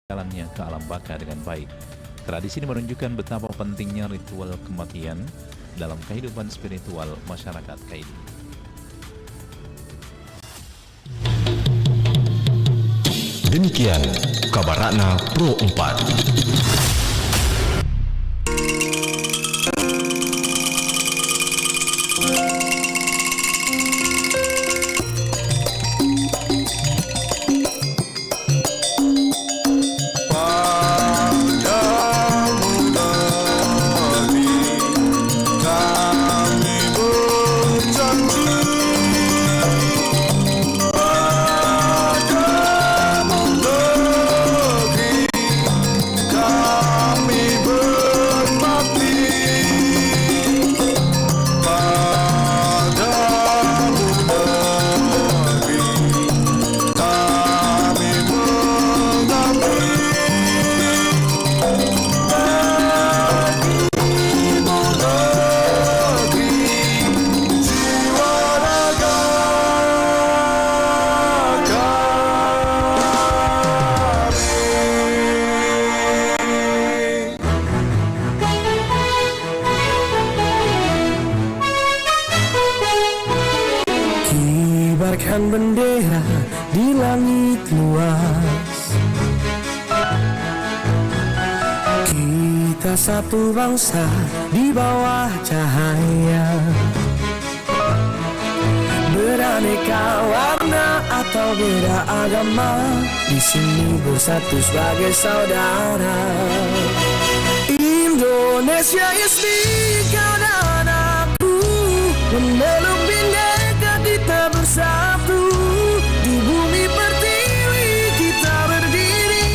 jalannya ke alam baka dengan baik. Tradisi ini menunjukkan betapa pentingnya ritual kematian dalam kehidupan spiritual masyarakat Kaili. Demikian kabar Rakna Pro 4. Kibarkan bendera di langit luas, kita satu bangsa di bawah cahaya. Beraneka warna atau beda agama, di sini bersatu sebagai saudara. Indonesia is big, kau dan aku memeluk bendera, kita bersatu. Di bumi pertiwi kita berdiri,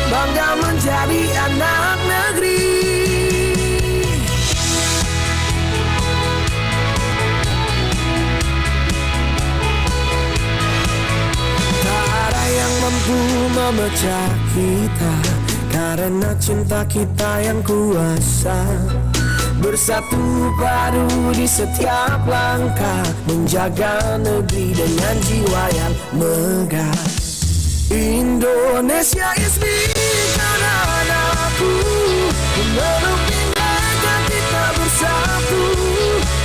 bangga menjadi anak negeri. Tak ada yang mampu memecah kita, karena cinta kita yang kuasa. Bersatu padu di setiap langkah, menjaga negeri dengan jiwa yang megah. Indonesia is big, karena anakku memeluk bendera, kita bersatu.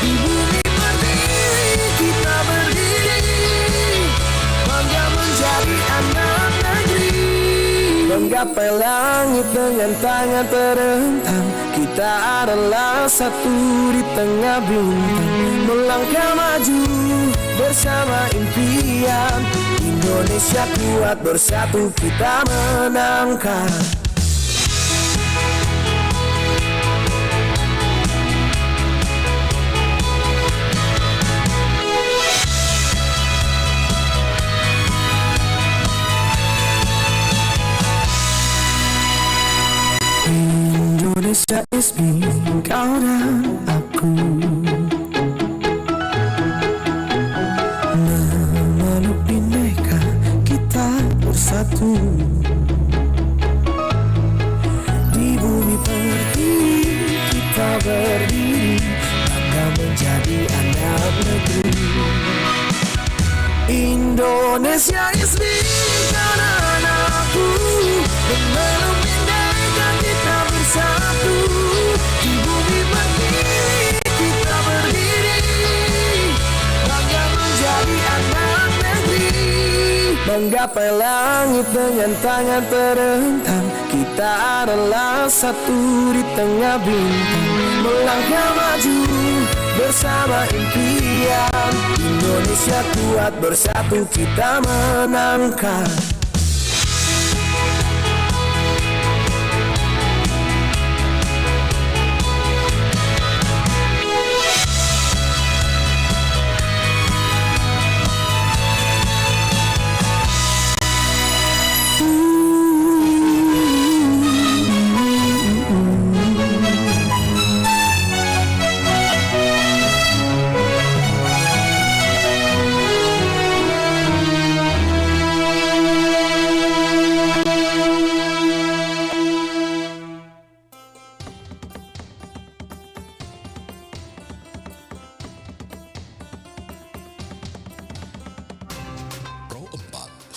Di bumi pertiwi kita berdiri, bangga menjadi anak negeri. Menggapai langit dengan tangan terentang, kita adalah satu di tengah bintang. Melangkah maju bersama impian, Indonesia kuat bersatu kita menangkan. Indonesia is me, kau dan aku, memeluk bineka kita bersatu. Di bumi pertiwi kita berdiri, bangga menjadi anak negeri. Indonesia is me, kau dan aku, memeluk bendera kita bersatu. Di bumi pertiwi kita berdiri, bangga menjadi anak negeri. Menggapai langit dengan tangan terentang, kita adalah satu di tengah bintang. Melangkah maju bersama impian, Indonesia kuat bersatu kita menangkan.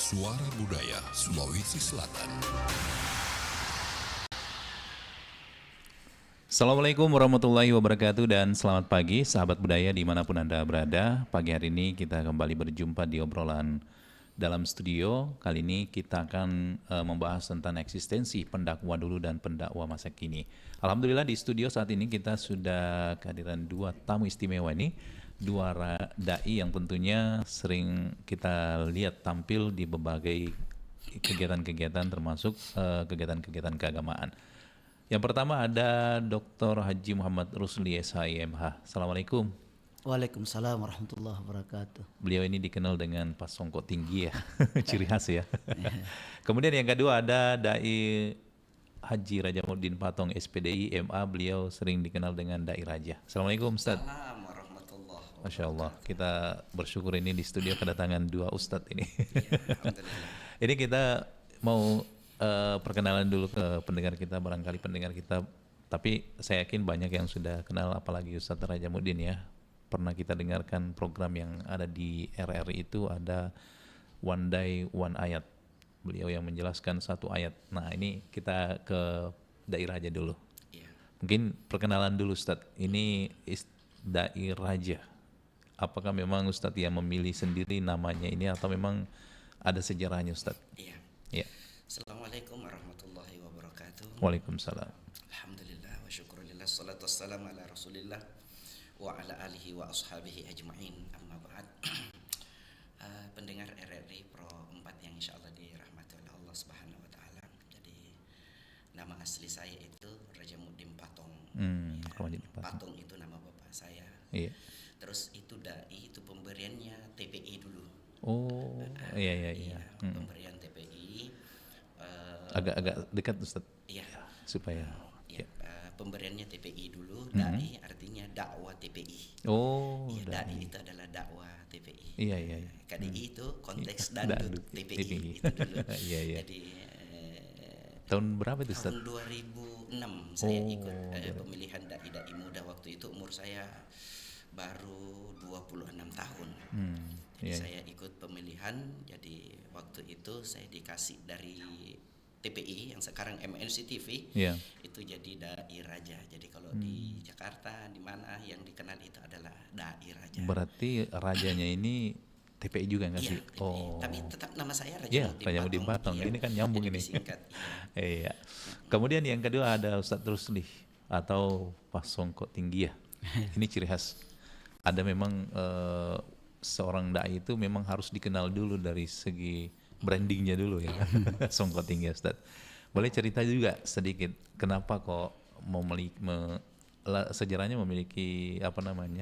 Suara Budaya Sulawesi Selatan. Assalamualaikum warahmatullahi wabarakatuh dan selamat pagi sahabat budaya dimanapun Anda berada. Pagi hari ini kita kembali berjumpa di obrolan dalam studio. Kali ini kita akan membahas tentang eksistensi pendakwa dulu dan pendakwa masa kini. Alhamdulillah di studio saat ini kita sudah kehadiran dua tamu istimewa ini, dua dai yang tentunya sering kita lihat tampil di berbagai kegiatan-kegiatan termasuk kegiatan-kegiatan keagamaan. Yang pertama ada Dr. Haji Muhammad Rusli SHIMH. Assalamualaikum. Waalaikumsalam warahmatullahi wabarakatuh. Beliau ini dikenal dengan pas songkok tinggi ya, ciri khas ya. Kemudian yang kedua ada Dai Haji Rajamuddin Patong SPDI MA. Beliau sering dikenal dengan Dai Raja. Assalamualaikum Ustaz. Assalamualaikum warahmatullahi wabarakatuh. Masya Allah, kita bersyukur ini di studio kedatangan dua Ustadz ini. Ini kita mau perkenalan dulu ke pendengar kita, barangkali pendengar kita, tapi saya yakin banyak yang sudah kenal, apalagi Ustadz Rajamuddin ya. Pernah kita dengarkan program yang ada di RRI itu, ada One Day One Ayat. Beliau yang menjelaskan satu ayat. Nah ini kita ke Dai Raja dulu. Mungkin perkenalan dulu Ustadz. Ini Dai Raja. Apakah memang Ustadz yang memilih sendiri namanya ini atau memang ada sejarahnya Ustadz? Iya. Ya. Assalamualaikum warahmatullahi wabarakatuh. Waalaikumsalam. Alhamdulillah wa syukurillah, salatu wassalamu ala rasulillah wa ala alihi wa ashabihi ajma'in, amma ba'd. Pendengar RRI Pro 4 yang insyaallah dirahmati oleh Allah Subhanahu wa taala. Jadi nama asli saya itu Rajamuddin Patong. Patong itu nama bapak saya. Iya. Terus itu dai itu pemberiannya TPI dulu. Oh, iya. Pemberian TPI. Agak dekat Ustaz. Iya. Supaya. Ya, pemberiannya TPI dulu. Dai artinya dakwah TPI. Oh. Ya, dai itu adalah dakwah TPI. Iya. KDI itu konteks dandut TPI itu dulu. Iya. Jadi tahun berapa itu Ustaz? tahun 2006 saya ikut pemilihan dai muda. Waktu itu umur saya baru 26 tahun. Jadi saya ikut pemilihan. Jadi waktu itu saya dikasih dari TPI yang sekarang MNC TV. Itu jadi Dai Raja. Jadi kalau di Jakarta di mana yang dikenal itu adalah Dai Raja. Berarti rajanya ini TPI juga nggak sih? TPI. Oh. Tapi tetap nama saya Rajamuddin Patong. Iya. Ini kan nyambung Jadi ini. disingkat, Iya. Kemudian yang kedua ada Ustadz Rusli atau Pas Songkok Tinggi ya. Ini ciri khas. Ada memang seorang dai itu memang harus dikenal dulu dari segi brandingnya dulu ya. Songkok Tinggi Ustadz. Boleh cerita juga sedikit kenapa kok sejarahnya memiliki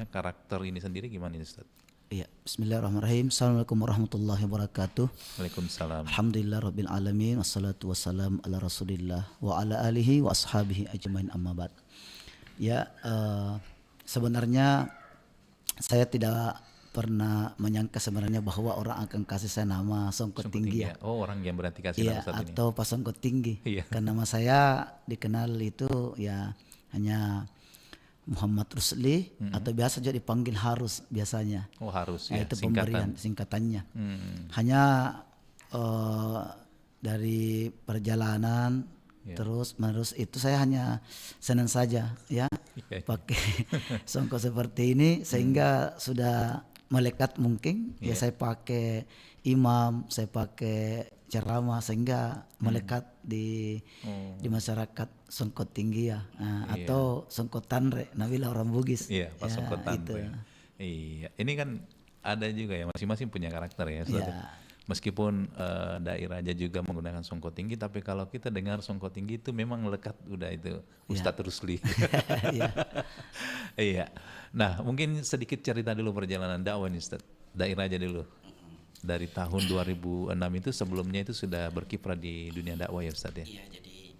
karakter ini sendiri, gimana Ustadz? Iya, bismillahirrahmanirrahim. Assalamualaikum warahmatullahi wabarakatuh. Waalaikumsalam. Alhamdulillah rabbil alamin, wassalatu wassalam ala rasulillah wa ala alihi wa ashabihi ajmain, amma ba'd. Ya, sebenarnya saya tidak pernah menyangka sebenarnya bahwa orang akan kasih saya nama Songkok Tinggi ya. Oh, orang yang berarti kasih nama Ustadz ini. Atau Pas Songkok Tinggi. Iya. Karena nama saya dikenal itu ya hanya Muhammad Rusli atau biasa juga dipanggil Harus biasanya. Oh, Harus ya. Itu pemberian singkatannya. Hanya dari perjalanan terus menerus itu saya hanya senang saja ya pakai songkok seperti ini sehingga sudah melekat mungkin ya saya pakai imam, saya pakai ceramah sehingga melekat di masyarakat Songkok Tinggi ya. Atau Songkok Tanre, Nabila orang Bugis. Iya, Pas Songkok Tanre. Iya, ini kan ada juga ya, masing-masing punya karakter ya. Meskipun Dai Raja juga menggunakan Songkok Tinggi, tapi kalau kita dengar Songkok Tinggi itu memang lekat udah itu Ustadz Rusli. Iya. Nah, mungkin sedikit cerita dulu perjalanan dakwah nih Ustadz. Dai Raja dulu. Dari tahun 2006 itu, sebelumnya itu sudah berkiprah di dunia dakwah ya Ustadz ya? Iya, jadi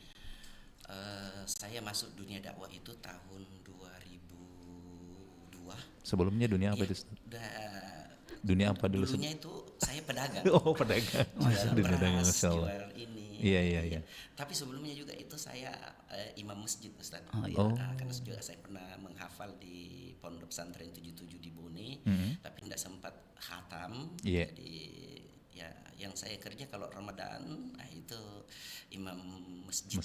saya masuk dunia dakwah itu tahun 2002. Sebelumnya dunia apa itu Ustadz? Dunia apa dulu? Dulunya itu saya pedagang. Oh, pedagang. Jual beras, Masya Allah. jual ini. Iya. Tapi sebelumnya juga itu saya imam masjid Ustaz. Karena juga saya pernah menghafal di Pondok Pesantren 77 di Bone, tapi tidak sempat khatam. Jadi ya yang saya kerja kalau Ramadan itu imam masjid,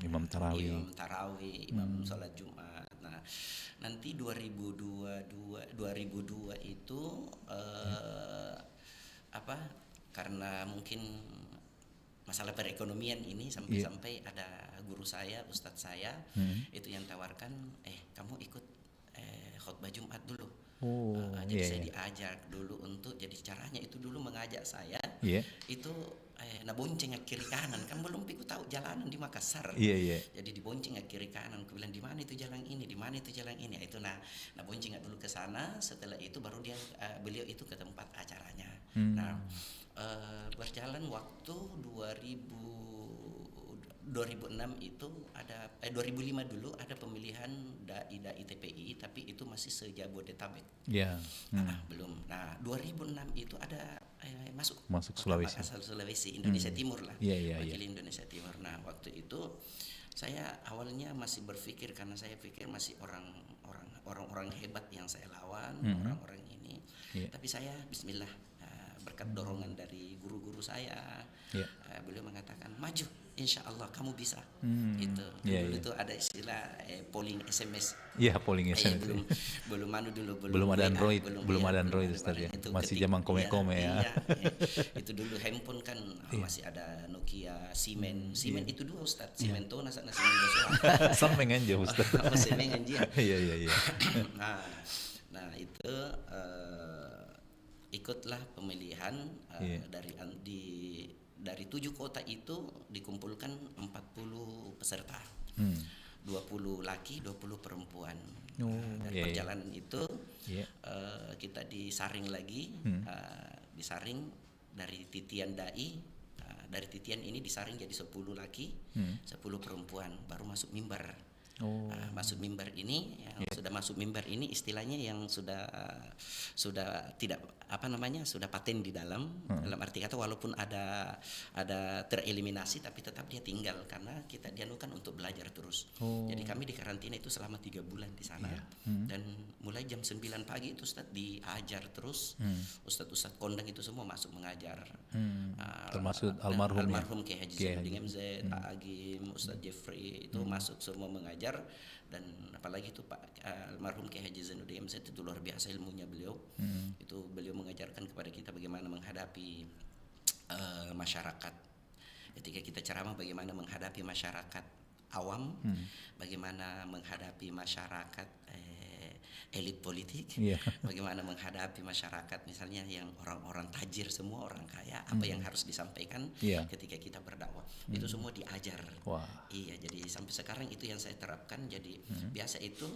imam tarawih, imam sholat Jumat. Nah nanti 2002 itu karena mungkin masalah perekonomian ini sampai ada guru saya, ustadz saya itu yang tawarkan, kamu ikut khutbah Jumat dulu. Jadi saya diajar dulu untuk, jadi caranya itu dulu mengajak saya itu bonceng ke kiri kanan, kan belum piku tahu jalanan di Makassar. Jadi dibonceng ke kiri kanan, aku bilang di mana itu jalan ini, di mana itu jalan ini. Itu nah bonceng dulu ke sana, setelah itu baru beliau itu ke tempat acaranya. Nah berjalan waktu 2006 itu ada 2005 dulu ada pemilihan dai TPI, tapi itu masih se-Jabodetabek. Belum. Nah 2006 itu ada masuk Sulawesi. Asal Sulawesi, Indonesia Timur lah. Wakil Indonesia Timur. Nah waktu itu saya awalnya masih berpikir, karena saya pikir masih orang-orang hebat yang saya lawan, orang-orang ini. Tapi saya bismillah, berkat dorongan dari guru-guru saya, beliau mengatakan maju, insya Allah kamu bisa. Itu dulu itu ada istilah polling SMS. Polling SMS. Belum ada Android, belum ada Android Ustaz ya. Masih zaman kome-kome ya. Itu dulu handphone kan masih ada Nokia, Siemens itu dua Ustaz. Siemens tuh nasa Siemens sampai nganja Ustaz. Sampai nganja. Iya. Nah itu ikutlah pemilihan dari 7 kota itu dikumpulkan 40 peserta, 20 laki 20 perempuan. Dari perjalanan itu kita disaring lagi, disaring dari titian dai, dari titian ini disaring jadi 10 laki 10 perempuan, baru masuk mimbar. Masuk mimbar ini, yang sudah masuk mimbar ini istilahnya yang sudah tidak sudah paten di dalam arti kata, walaupun ada tereliminasi tapi tetap dia tinggal, karena kita dianukan untuk belajar terus. Jadi kami di karantina itu selama 3 bulan di sana. Dan mulai jam 9 pagi itu Ustadz diajar terus. Ustadz kondang itu semua masuk mengajar. Termasuk almarhum Kiai Haji Zainuddin MZ, Pak Agim, Ustadz Jeffrey itu masuk semua mengajar. Dan apalagi itu Pak almarhum Kiai Haji Zainuddin MZ itu luar biasa ilmunya beliau. Itu beliau mengajarkan kepada kita bagaimana menghadapi masyarakat. Ketika kita ceramah, bagaimana menghadapi masyarakat awam, bagaimana menghadapi masyarakat elit politik, bagaimana menghadapi masyarakat misalnya yang orang-orang tajir, semua orang kaya, apa yang harus disampaikan ketika kita berdakwah. Itu semua diajar. Iya, jadi sampai sekarang itu yang saya terapkan. Jadi biasa itu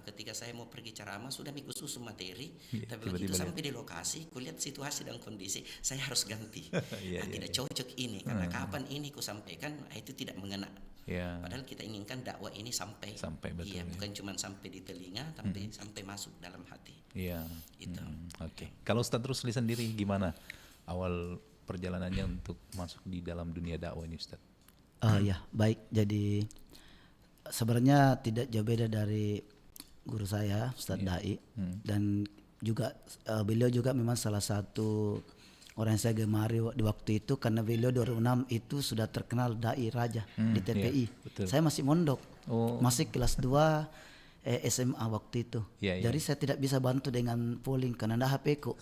ketika saya mau pergi ceramah sudah mikul susu materi, tapi begitu sampai di lokasi, kulihat situasi dan kondisi, saya harus ganti. Tidak cocok ini, karena kapan ini ku sampaikan itu tidak mengena. Padahal kita inginkan dakwah ini sampai betul, bukan cuma sampai di telinga, tapi sampai masuk dalam hati. Itu. Kalau Ustadz Rusli sendiri gimana awal perjalanannya untuk masuk di dalam dunia dakwah ini Ustadz? Baik. Jadi sebenarnya tidak jauh beda dari guru saya Ustadz Dai, dan juga beliau juga memang salah satu orang yang saya gemari di waktu itu, karena beliau 2006 itu sudah terkenal dai raja di TPI. Saya masih mondok, masih kelas 2 SMA waktu itu. Jadi saya tidak bisa bantu dengan polling karena ada HP ku.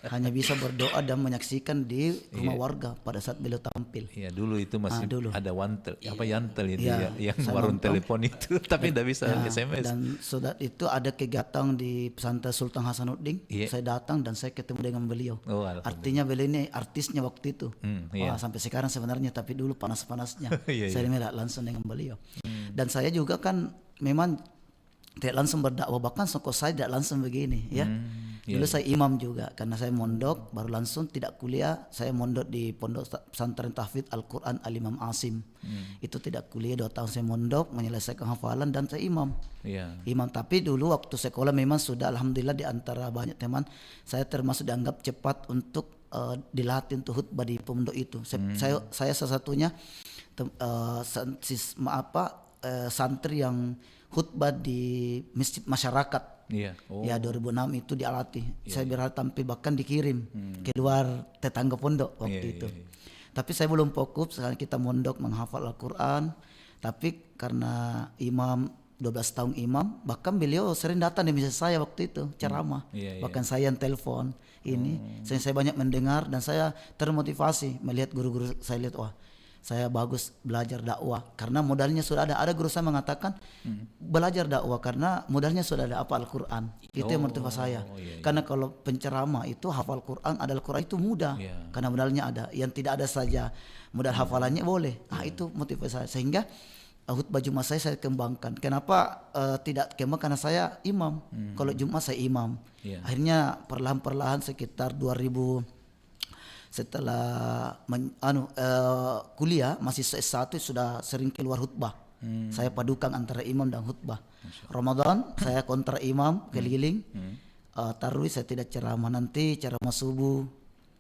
Hanya bisa berdoa dan menyaksikan di rumah warga pada saat beliau tampil. Dulu itu masih ada wantel, yantel itu yang warung telepon itu, tapi tidak bisa SMS. Dan saat itu ada kegiatan di pesantren Sultan Hasanuddin. Saya datang dan saya ketemu dengan beliau. Artinya beliau ini artisnya waktu itu. Sampai sekarang sebenarnya, tapi dulu panas-panasnya. Saya melihat langsung dengan beliau. Dan saya juga kan memang tidak langsung berdakwah, bahkan soko saya tidak langsung begini Dulu saya imam juga, karena saya mondok baru langsung tidak kuliah. Saya mondok di pondok pesantren tahfidz Al-Quran Al-Imam Asim. Itu tidak kuliah 2 tahun saya mondok, menyelesaikan hafalan dan saya imam. Imam, tapi dulu waktu sekolah memang sudah alhamdulillah di antara banyak teman saya termasuk dianggap cepat untuk dilatih untuk khutbah di pondok itu. Saya salah satunya santri yang khutbah di masjid masyarakat Iya. Oh. Ya 2006 itu dilatih. Saya berharap tampil bahkan dikirim keluar tetangga pondok waktu itu. Tapi saya belum fokus, sekarang kita mondok menghafal Al-Quran. Tapi karena imam 12 tahun imam, bahkan beliau sering datang di masjid saya waktu itu ceramah. Bahkan saya yang telepon ini. Saya banyak mendengar dan saya termotivasi melihat guru-guru. Saya lihat, wah saya bagus belajar dakwah karena modalnya sudah ada. Ada guru saya mengatakan belajar dakwah karena modalnya sudah ada, apa Al-Quran. Itu yang motivasi saya. Karena kalau penceramah itu hafal Quran, ada Al-Quran itu mudah karena modalnya ada. Yang tidak ada saja modal hafalannya boleh. Itu motivasi saya. Sehingga khutbah Jumat saya kembangkan. Kenapa tidak kembang? Karena saya imam. Kalau Jumat saya imam. Akhirnya perlahan-perlahan sekitar 2000 setelah kuliah masih S1 sudah sering keluar khutbah. Saya padukan antara imam dan khutbah. Ramadan saya kontra imam keliling. Tarawih saya tidak ceramah, nanti ceramah subuh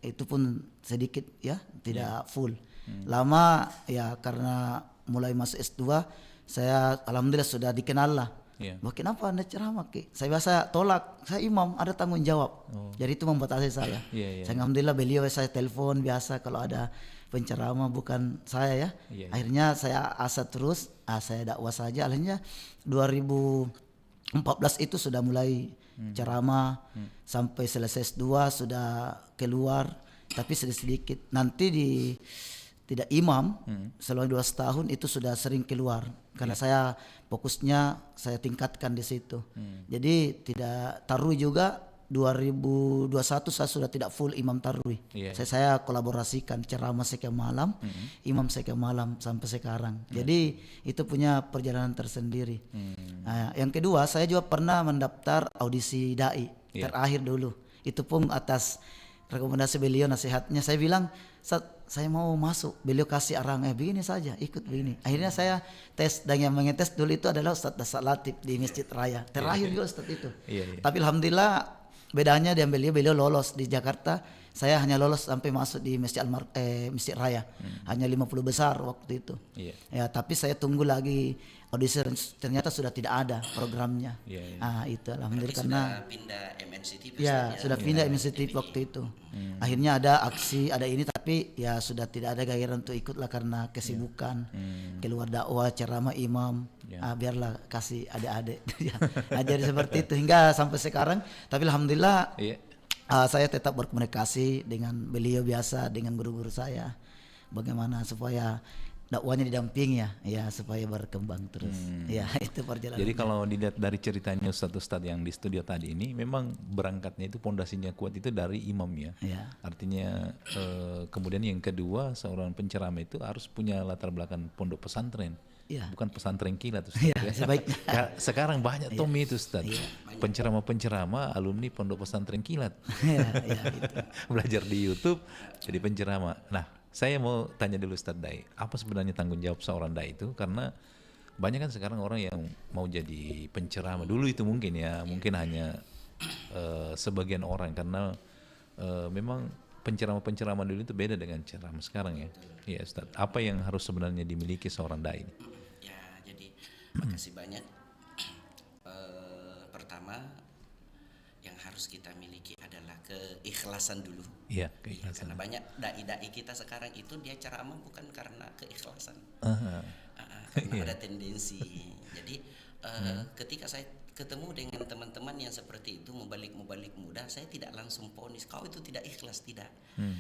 itu pun sedikit ya, tidak full. Lama ya karena mulai masuk S2 saya alhamdulillah sudah dikenal lah. Wah, kenapa Anda ceramah Ki? Saya biasa tolak, saya imam, ada tanggung jawab. Jadi itu membatasi saya. Saya alhamdulillah beliau saya telepon biasa kalau ada penceramah, bukan saya ya. Akhirnya saya asa terus, saya dakwah saja. Akhirnya 2014 itu sudah mulai ceramah sampai selesai S2 sudah keluar, tapi sedikit. Nanti tidak imam selama 2 tahun itu sudah sering keluar karena saya fokusnya saya tingkatkan di situ. Jadi tidak taruh juga 2021 saya sudah tidak full imam tarawih. Saya kolaborasikan ceramah sekian malam, imam sekian malam sampai sekarang. Jadi itu punya perjalanan tersendiri. Nah, yang kedua saya juga pernah mendaftar audisi dai terakhir dulu. Itu pun atas rekomendasi beliau, nasihatnya. Saya bilang, saya mau masuk. Beliau kasih arahan, begini saja, ikut begini. Akhirnya saya tes, dan yang mengetes dulu itu adalah Ustadz Dasar Latif di Masjid Raya. Terakhir juga Ustadz itu. Tapi alhamdulillah bedanya dan beliau lolos di Jakarta. Saya hanya lolos sampai masuk di Masjid Raya. Hanya 50 besar waktu itu. Ya, tapi saya tunggu lagi audisi, ternyata sudah tidak ada programnya. Itu alhamdulillah karena sudah pindah MNC TV. Sudah pindah MNC TV waktu itu. Akhirnya ada aksi, ada ini, tapi ya sudah tidak ada gairah untuk ikut lah karena kesibukan. Keluar dakwah, ceramah imam. Biarlah kasih adik-adik. Jadi seperti itu hingga sampai sekarang. Tapi alhamdulillah saya tetap berkomunikasi dengan beliau biasa, dengan guru-guru saya. Bagaimana supaya dakwahnya didampingi ya supaya berkembang terus. Ya itu perjalanan. Jadi kalau dilihat dari ceritanya Ustadz yang di studio tadi ini, memang berangkatnya itu pondasinya kuat itu dari imam ya. Artinya kemudian yang kedua, seorang penceramah itu harus punya latar belakang pondok pesantren. Bukan pesantren kilat Ustadz. Sekarang banyak Tommy itu Ustadz. Penceramah-penceramah alumni pondok pesantren kilat. Gitu. Belajar di YouTube jadi penceramah. Nah, saya mau tanya dulu Ustadz Dai, apa sebenarnya tanggung jawab seorang Dai itu? Karena banyak kan sekarang orang yang mau jadi penceramah. Dulu itu mungkin hanya sebagian orang, karena memang penceramah dulu itu beda dengan ceramah sekarang ya. Iya Ustadz, apa yang harus sebenarnya dimiliki seorang Dai ini? Ya, jadi makasih banyak. Pertama yang harus kita miliki adalah keikhlasan dulu. Karena banyak dai-dai kita sekarang itu dia ceramah bukan karena keikhlasan. Karena ada tendensi. Jadi ketika saya ketemu dengan teman-teman yang seperti itu, mubalik muda, saya tidak langsung ponis kau itu tidak ikhlas, tidak.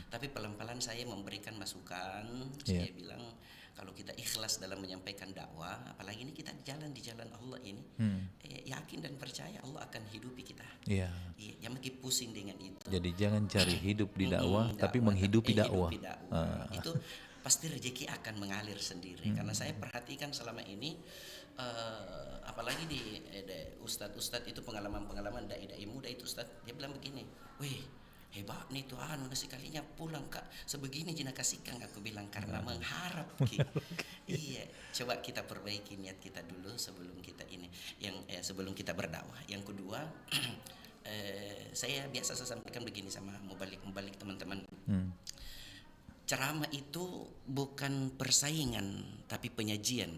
Tapi pelan-pelan saya memberikan masukan. Saya bilang kalau kita ikhlas dalam menyampaikan dakwah, apalagi ini kita jalan di jalan Allah ini, yakin dan percaya Allah akan hidupi kita. Jangan makin pusing dengan itu. Jadi jangan cari hidup di dakwah, tapi menghidupi dakwah. Itu pasti rezeki akan mengalir sendiri. Karena saya perhatikan selama ini, apalagi di ustadz itu pengalaman dai muda itu ustadz, dia bilang begini, wih hebat nih Tuhan, sekalinya pulang kak sebegini jina kasihkan, aku bilang karena mengharap. Coba kita perbaiki niat kita dulu sebelum kita sebelum kita berdakwah. Yang kedua, saya sampaikan begini sama mubalik teman-teman. Ceramah itu bukan persaingan tapi penyajian.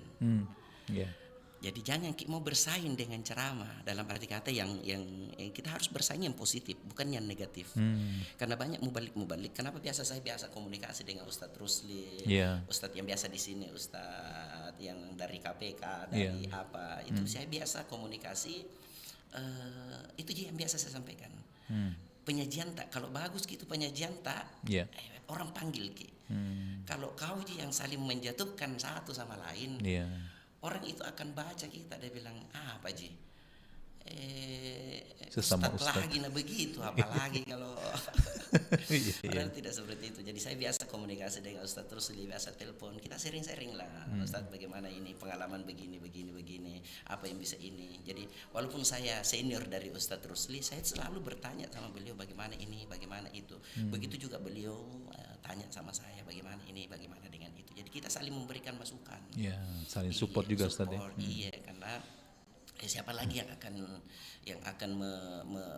Jadi jangan mau bersaing dengan ceramah, dalam arti kata yang kita harus bersaing yang positif, bukan yang negatif. Karena banyak mubalik. Kenapa saya biasa komunikasi dengan Ustadz Rusli, Ustadz yang biasa di sini, Ustadz yang dari KPK, dari apa, itu saya biasa komunikasi. Itu yang biasa saya sampaikan. Penyajian tak, kalau bagus gitu penyajian tak, orang panggil ki. Kalau kau yang saling menjatuhkan satu sama lain. Orang itu akan baca kita, dia bilang apa Ji, sesama Ustadz lagi begitu, apalagi kalau padahal tidak seperti itu. Jadi saya biasa komunikasi dengan Ustadz terus biasa telepon, kita sering-sering lah, Ustadz bagaimana ini pengalaman begini, apa yang bisa ini. Jadi walaupun saya senior dari Ustadz Rusli, saya selalu bertanya sama beliau bagaimana ini, bagaimana itu. Begitu juga beliau tanya sama saya bagaimana ini, bagaimana dengan itu. Jadi kita saling memberikan masukan. Saling support juga Ustadz ya. Iya, karena siapa lagi yang akan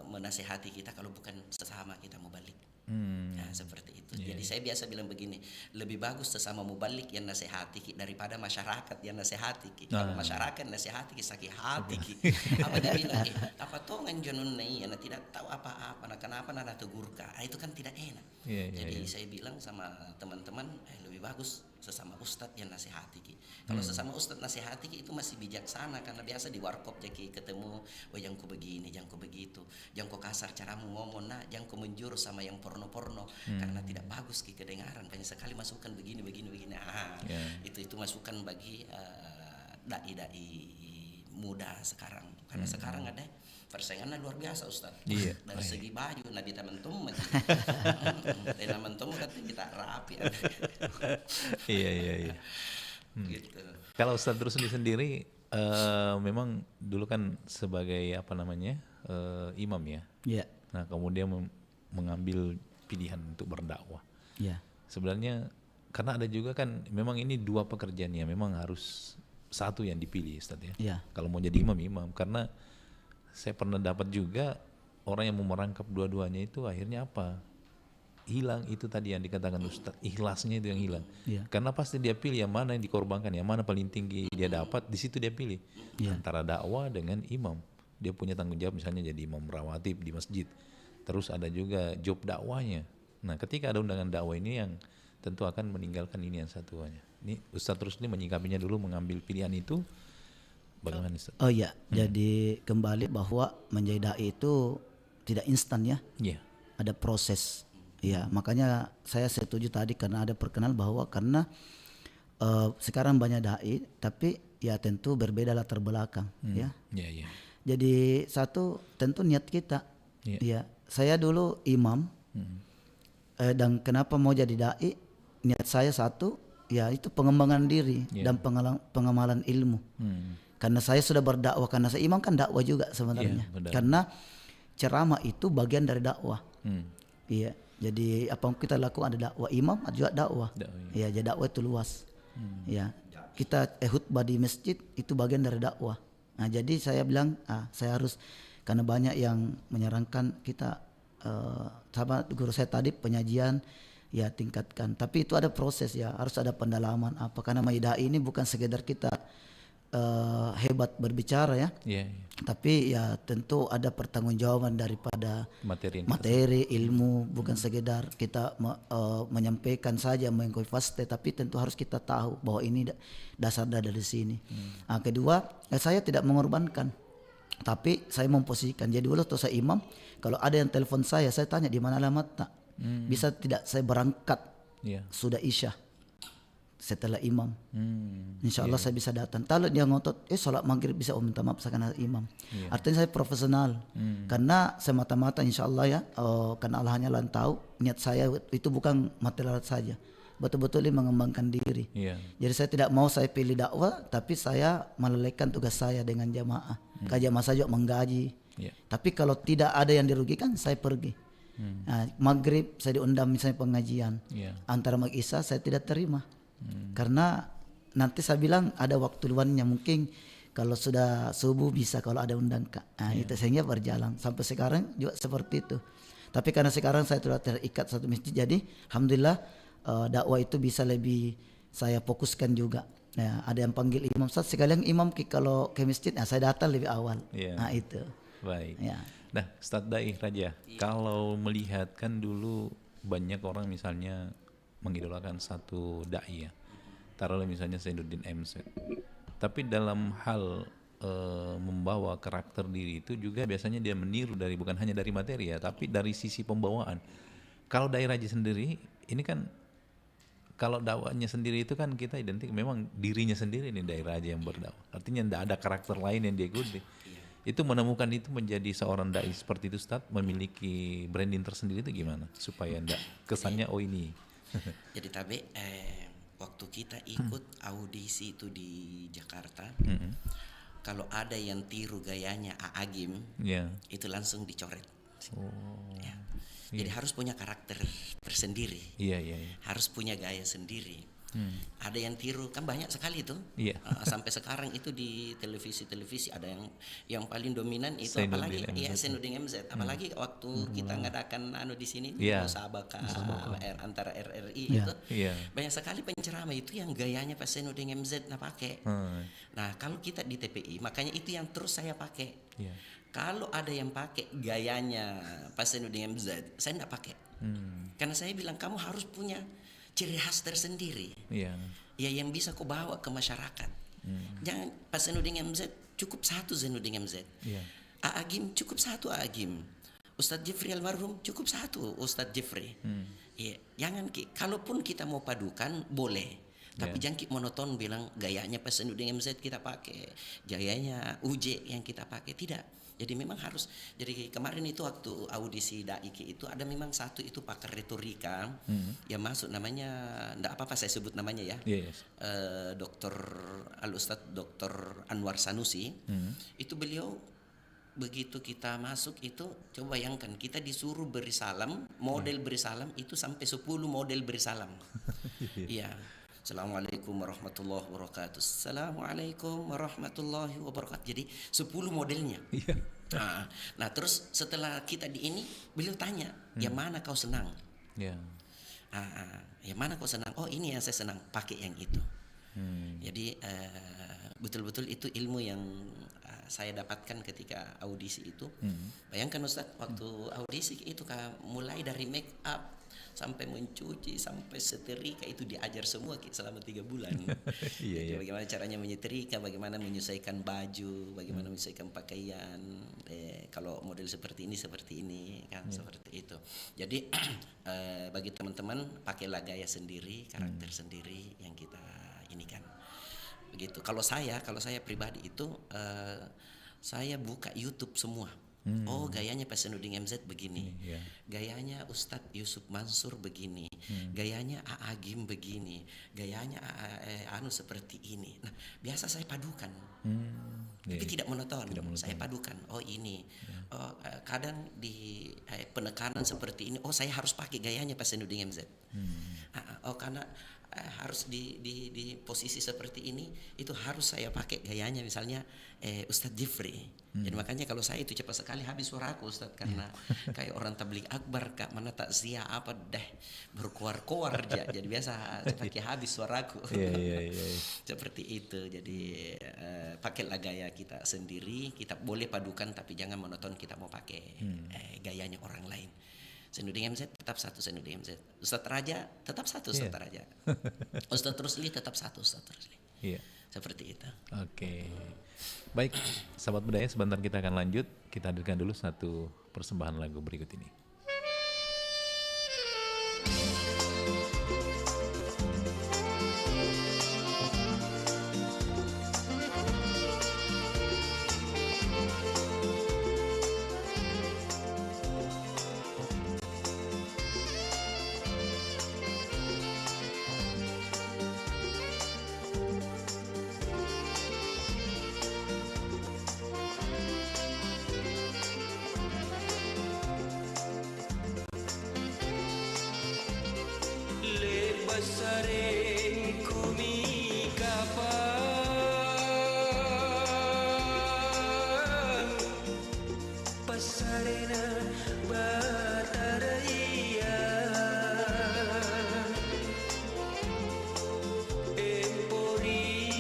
menasehati kita kalau bukan sesama kita mubalik. Nah, seperti itu. Jadi saya biasa bilang begini, lebih bagus sesama mubalik yang nasihati ki daripada masyarakat yang nasihati ki. Kalau masyarakat nasihati ki sakit hati ki. Apa dia bilang, apa toh nganjonun nih, anak tidak tahu apa-apa, nah kenapa nana tegur ka. Itu kan tidak enak. Jadi saya bilang sama teman-teman, lebih bagus sesama ustadz yang nasihati ki. Kalau sesama ustadz nasihati ki itu masih bijaksana, karena biasa di warkop jadi ketemu, jangan kau begini, jangan kau begitu, jangan kau kasar caramu ngomong, jangan kau menjurus sama yang porno karena tidak bagus ki kedengaran. Banyak sekali masukan begini. Itu masukan bagi dai muda sekarang, karena sekarang ada persaingannya luar biasa Ustaz. Dari segi baju nabi teman-teman kan kita rapi. Iya. Gitu. Kalau Ustadz Rusli sendiri memang dulu kan sebagai imam ya. Nah kemudian mengambil pilihan untuk berdakwah. Sebenarnya karena ada juga kan memang ini dua pekerjaan yang memang harus satu yang dipilih Ustadz ya. Kalau mau jadi imam karena saya pernah dapat juga orang yang mau merangkap dua-duanya itu akhirnya apa? Hilang itu tadi yang dikatakan Ustadz, ikhlasnya itu yang hilang. Karena pasti dia pilih yang mana yang dikorbankan, yang mana paling tinggi dia dapat, di situ dia pilih. Antara dakwah dengan imam. Dia punya tanggung jawab misalnya jadi imam rawatib di masjid. Terus ada juga job dakwahnya. Nah, ketika ada undangan dakwah ini yang tentu akan meninggalkan ini yang satunya. Ini Ustadz Rusli menyikapinya dulu mengambil pilihan itu. Bagaimana Ustaz? Jadi kembali bahwa menjadi dai itu tidak instan ya. Ada proses. Makanya saya setuju tadi karena ada perkenalan bahwa karena sekarang banyak dai tapi ya tentu berbeda latar belakang ya. Jadi satu tentu niat kita. Saya dulu imam. Dan kenapa mau jadi dai? Niat saya satu ya itu pengembangan diri dan pengamalan ilmu. Karena saya sudah berdakwah, karena saya imam kan dakwah juga sebenarnya. Karena ceramah itu bagian dari dakwah. Jadi apa yang kita lakukan ada dakwah, imam juga dakwah. Jadi dakwah itu luas. Kita khutbah di masjid itu bagian dari dakwah. Nah, jadi saya bilang saya harus, karena banyak yang menyarankan kita sama guru saya tadi penyajian tingkatkan. Tapi itu ada proses harus ada pendalaman karena maida ini bukan sekedar kita hebat berbicara tapi tentu ada pertanggungjawaban daripada materi ilmu, bukan sekedar kita menyampaikan saja mengkuifaste, tapi tentu harus kita tahu bahwa ini dasar dari sini. Kedua, saya tidak mengorbankan, tapi saya memposisikan. Jadi dulu tuh saya imam, kalau ada yang telepon saya tanya di mana alamat bisa tidak saya berangkat sudah isya setelah imam. Insya Allah saya bisa datang. Kalau dia ngotot, sholat maghrib bisa minta maaf karena imam. Artinya saya profesional. Karena semata-mata insya Allah karena Allah hanya tahu, niat saya itu bukan material saja. Betul-betul mengembangkan diri. Jadi saya tidak mau saya pilih dakwah, tapi saya melelehkan tugas saya dengan jamaah. Jamaah saya juga menggaji. Tapi kalau tidak ada yang dirugikan, saya pergi. Nah, maghrib saya diundang misalnya pengajian. Antara maghrib isya saya tidak terima. Karena nanti saya bilang ada waktu luangnya, mungkin kalau sudah subuh bisa kalau ada undang itu sehingga berjalan sampai sekarang juga seperti itu. Tapi karena sekarang saya sudah terikat satu masjid, jadi alhamdulillah dakwah itu bisa lebih saya fokuskan juga. Ya, ada yang panggil imam, Ustaz sekalian imam kalau ke masjid, nah saya datang lebih awal. Iya. Nah itu. Baik. Ya. Nah, Ustadz Dai Raja, kalau melihat kan dulu banyak orang misalnya mengidolakan satu dai ya. Taruhlah misalnya Zainuddin MZ. Tapi dalam hal membawa karakter diri itu juga biasanya dia meniru dari bukan hanya dari materi ya, tapi dari sisi pembawaan. Kalau Dai Raja sendiri, ini kan kalau dakwahnya sendiri itu kan kita identik memang dirinya sendiri nih Dai Raja yang berdakwah. Artinya tidak ada karakter lain yang dia ikuti. Itu menemukan itu menjadi seorang dai seperti itu Ustadz, memiliki branding tersendiri itu gimana supaya ndak kesannya oh ini. Jadi Tabe, waktu kita ikut audisi itu di Jakarta, kalau ada yang tiru gayanya Aagim, itu langsung dicoret. Ya. Jadi harus punya karakter tersendiri, harus punya gaya sendiri. Ada yang tiru, kan banyak sekali itu. Sampai sekarang itu di televisi ada yang paling dominan itu apalagi Zainuddin MZ. Apalagi waktu kita ngadakan di sini musabaqah antara RRI itu banyak sekali penceramah itu yang gayanya Pak Zainuddin MZ pakai. Nah kalau kita di TPI, makanya itu yang terus saya pakai. Kalau ada yang pakai gayanya Pak Zainuddin MZ, saya tidak pakai. Karena saya bilang kamu harus punya ciri khas tersendiri. Ya yang bisa kau bawa ke masyarakat. Jangan Pak Zainuddin MZ cukup satu Zainuddin MZ. Aagim cukup satu Aagim. Ustadz Jeffrey almarhum cukup satu Ustadz Jeffrey. Jangan kalaupun kita mau padukan boleh. Tapi jangan monoton bilang gayanya Pak Zainuddin MZ kita pakai, gayanya UJ yang kita pakai, tidak. Jadi memang harus. Jadi kemarin itu waktu audisi Daiki itu ada memang satu itu pakar retorika yang masuk, namanya enggak apa-apa saya sebut namanya ya. Dr. Al-Ustadz Dr. Anwar Sanusi. Itu beliau begitu kita masuk itu, coba bayangkan kita disuruh beri salam, model beri salam itu sampai 10 model beri salam. Iya. Assalamualaikum warahmatullahi wabarakatuh. Assalamualaikum warahmatullahi wabarakatuh. Jadi 10 modelnya. Nah terus setelah kita di ini, beliau tanya, yang mana kau senang? Yang mana kau senang? Oh ini yang saya senang, pakai yang itu. Jadi betul-betul itu ilmu yang saya dapatkan ketika audisi itu. Bayangkan Ustaz, waktu audisi itu mulai dari make up sampai mencuci sampai setrika itu diajar semua selama 3 bulan. Jadi bagaimana caranya menyetrika, bagaimana menyesuaikan baju, bagaimana menyesuaikan pakaian. Kalau model seperti ini kan seperti itu. Jadi bagi teman-teman pakailah gaya sendiri, karakter sendiri yang kita ini kan. Begitu. Kalau saya pribadi itu saya buka YouTube semua. Oh gayanya Pak Zainuddin MZ begini, gayanya Ustadz Yusuf Mansur begini, gayanya Aagim begini, gayanya seperti ini. Nah biasa saya padukan, tapi tidak monoton. Saya padukan. Oh ini, kadang di penekanan seperti ini. Oh saya harus pakai gayanya Pak Zainuddin MZ. Oh karena harus di posisi seperti ini itu harus saya pakai gayanya misalnya Ustadz Jeffrey. Jadi makanya kalau saya itu cepat sekali habis suaraku Ustadz, karena kayak orang tabligh akbar kak mana takziah apa berkuar-kuar aja. Jadi biasa pakai habis suaraku. Seperti itu. Jadi pakailah gaya kita sendiri, kita boleh padukan tapi jangan monoton kita mau pakai gayanya orang lain. Zainuddin MZ tetap satu Zainuddin MZ. Ustadz Raja tetap satu Ustadz Raja. Ustadz Rusli tetap satu Ustadz Rusli. Seperti itu. Oke. Baik, sahabat budaya, sebentar kita akan lanjut. Kita hadirkan dulu satu persembahan lagu berikut ini. Empori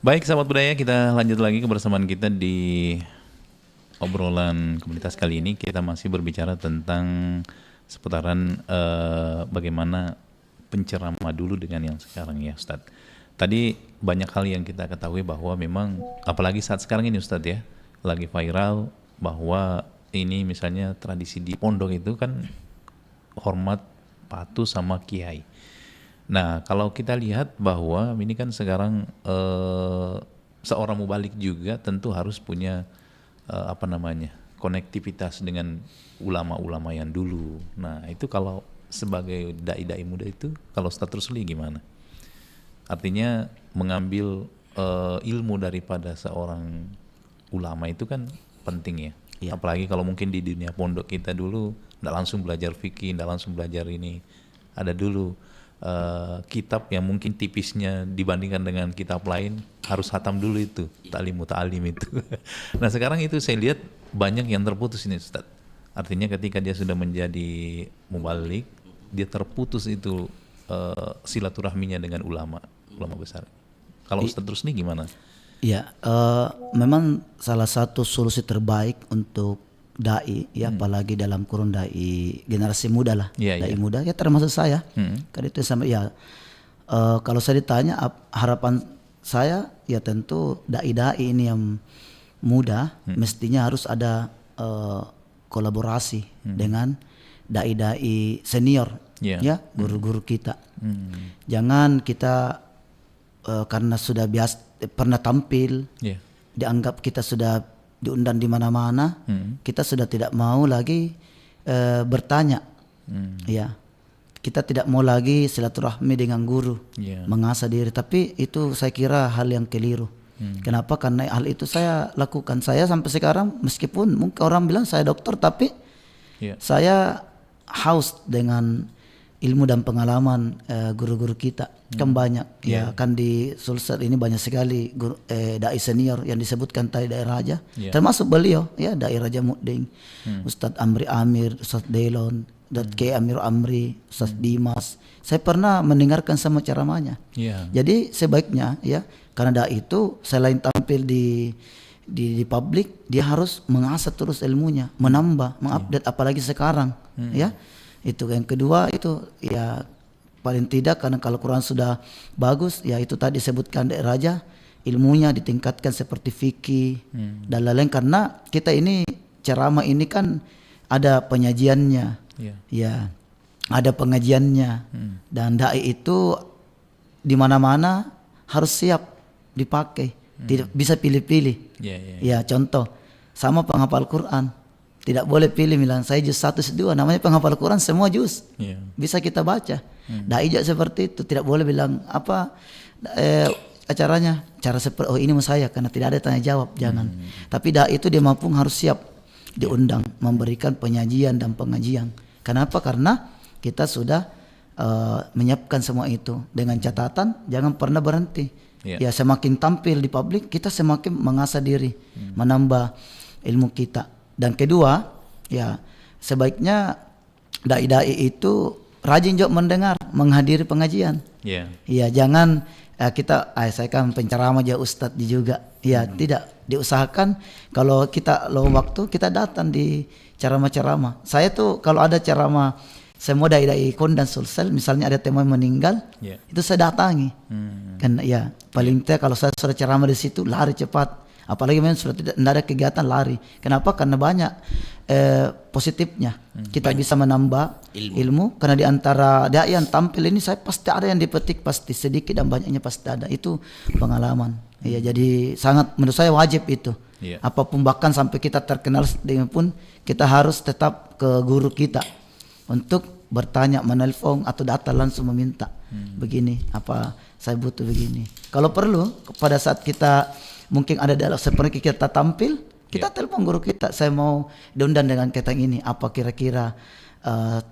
Baik sahabat budaya, kita lanjut lagi kebersamaan kita di obrolan komunitas kali ini. Kita masih berbicara tentang seputaran bagaimana penceramah dulu dengan yang sekarang ya Ustadz. Tadi banyak hal yang kita ketahui bahwa memang apalagi saat sekarang ini Ustadz ya, lagi viral bahwa ini misalnya tradisi di pondok itu kan hormat patuh sama kiai. Nah kalau kita lihat bahwa ini kan sekarang seorang mubalik juga tentu harus punya konektivitas dengan ulama-ulama yang dulu. Nah itu kalau sebagai dai-dai muda itu kalau Ustadz Rusli gimana? Artinya mengambil ilmu daripada seorang ulama itu kan penting ya. Apalagi kalau mungkin di dunia pondok kita dulu nggak langsung belajar fikih, nggak langsung belajar ini. Ada dulu kitab yang mungkin tipisnya dibandingkan dengan kitab lain harus hatam dulu itu ta'lim muta'alim itu. Nah sekarang itu saya lihat banyak yang terputus ini Ustaz. Artinya ketika dia sudah menjadi mubalik, dia terputus itu silaturahminya dengan ulama besar. Kalau Ustaz terus nih gimana? Ya, memang salah satu solusi terbaik untuk dai ya, apalagi dalam kurun dai generasi muda lah, dai muda ya termasuk saya. Kan itu sama ya. Kalau saya ditanya harapan saya ya tentu dai-dai ini yang muda mestinya harus ada kolaborasi dengan dai-dai senior ya, guru-guru kita. Jangan kita karena sudah pernah tampil dianggap kita sudah diundang di mana-mana, kita sudah tidak mau lagi bertanya, ya kita tidak mau lagi silaturahmi dengan guru, mengasah diri. Tapi itu saya kira hal yang keliru. Kenapa? Karena hal itu saya lakukan. Saya sampai sekarang meskipun mungkin orang bilang saya dokter, tapi saya haus dengan ilmu dan pengalaman guru-guru kita. Kan banyak ya kan di Sulsel ini banyak sekali dai senior yang disebutkan tadi Dai Raja, termasuk beliau ya, Dai Raja Mudding, Ustadz Amri Amir, Ustadz Delon, Ustadz K. Amir Amri, Ustadz Dimas. Saya pernah mendengarkan sama ceramahnya. Jadi sebaiknya ya, karena dai itu selain tampil di publik, dia harus mengasah terus ilmunya, menambah, mengupdate apalagi sekarang ya. Itu yang kedua itu ya paling tidak karena kalau Quran sudah bagus ya itu tadi sebutkan Dai Raja, ilmunya ditingkatkan seperti fikih dan lain-lain, karena kita ini ceramah ini kan ada penyajiannya ya, ada pengajiannya dan dai itu di mana-mana harus siap dipakai, tidak bisa pilih-pilih. Ya contoh sama penghafal Quran, tidak boleh pilih bilang saya juz 1 juz 2, namanya penghafal Quran semua juz bisa kita baca. Dai juga seperti itu, tidak boleh bilang apa acaranya cara seperti ini mau saya karena tidak ada tanya jawab, jangan. Tapi dai itu dia mampu harus siap diundang memberikan penyajian dan pengajian. Kenapa? Karena kita sudah menyiapkan semua itu dengan catatan jangan pernah berhenti. Ya semakin tampil di publik kita semakin mengasah diri, menambah ilmu kita. Dan kedua ya sebaiknya dai-dai itu rajin juga mendengar, menghadiri pengajian. Ya jangan kita saya kan penceramah aja ustadz juga. Ya tidak, diusahakan kalau kita lowong waktu kita datang di ceramah-ceramah. Saya tuh kalau ada ceramah semua dai-dai Kondan Sulsel misalnya ada teman meninggal, itu saya datangi. Kan ya paling tidak kalau saya sudah ceramah di situ lari cepat. Apalagi memang sudah tidak ada kegiatan lari. Kenapa? Karena banyak positifnya. Kita bisa menambah ilmu. Karena di antara dai yang tampil ini saya pasti ada yang dipetik, pasti sedikit dan banyaknya pasti ada. Itu pengalaman. Ya jadi sangat menurut saya wajib itu. Apapun bahkan sampai kita terkenal dengan pun kita harus tetap ke guru kita untuk bertanya, menelpon atau datang langsung meminta. Begini, apa saya butuh begini. Kalau perlu pada saat kita mungkin ada dalam seperti kita tampil, kita telepon guru kita, saya mau diundang dengan ketang ini, apa kira-kira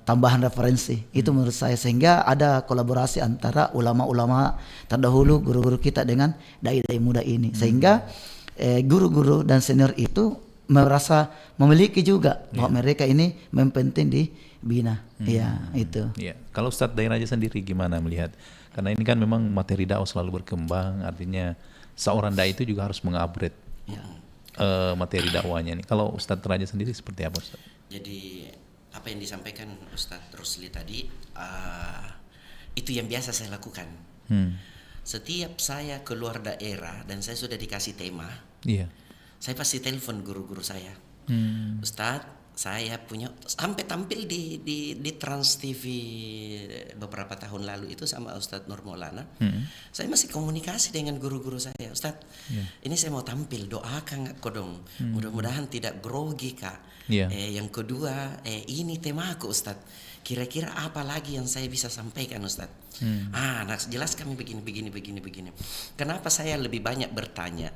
tambahan referensi. Itu menurut saya, sehingga ada kolaborasi antara ulama-ulama terdahulu, guru-guru kita dengan dai-dai muda ini, sehingga guru-guru dan senior itu merasa memiliki juga bahwa mereka ini mempenting di bina. Ya itu. Kalau Ustadz Dai Raja sendiri gimana melihat? Karena ini kan memang materi dakwah selalu berkembang, artinya seorang dai itu juga harus mengupgrade materi dakwahnya nih. Kalau Ustadz Raja sendiri seperti apa, Ustadz? Jadi apa yang disampaikan Ustadz Rusli tadi itu yang biasa saya lakukan. Setiap saya keluar daerah dan saya sudah dikasih tema, saya pasti telepon guru-guru saya. Ustadz, saya punya, sampai tampil di Trans TV beberapa tahun lalu itu sama Ustadz Nur Maulana. Saya masih komunikasi dengan guru-guru saya. Ustadz, ini saya mau tampil, doakan kak dong. Mudah-mudahan tidak grogi kak. Yang kedua, ini temaku Ustadz. Kira-kira apa lagi yang saya bisa sampaikan Ustadz? Nah, jelas kami begini. Kenapa saya lebih banyak bertanya?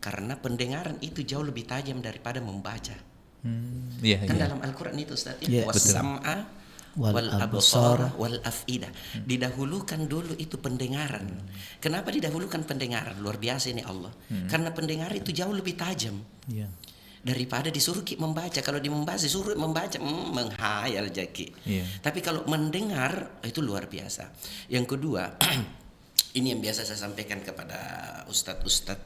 Karena pendengaran itu jauh lebih tajam daripada membaca. Kan dalam Al-Quran itu Ustaz, was-sam'a wal absara wal af'idah. Didahulukan dulu itu pendengaran. Kenapa didahulukan pendengaran? Luar biasa ini Allah. Karena pendengar itu jauh lebih tajam daripada disuruh membaca. Kalau disuruh membaca menghayal jaki. Tapi kalau mendengar itu luar biasa. Yang kedua, ini yang biasa saya sampaikan kepada ustadz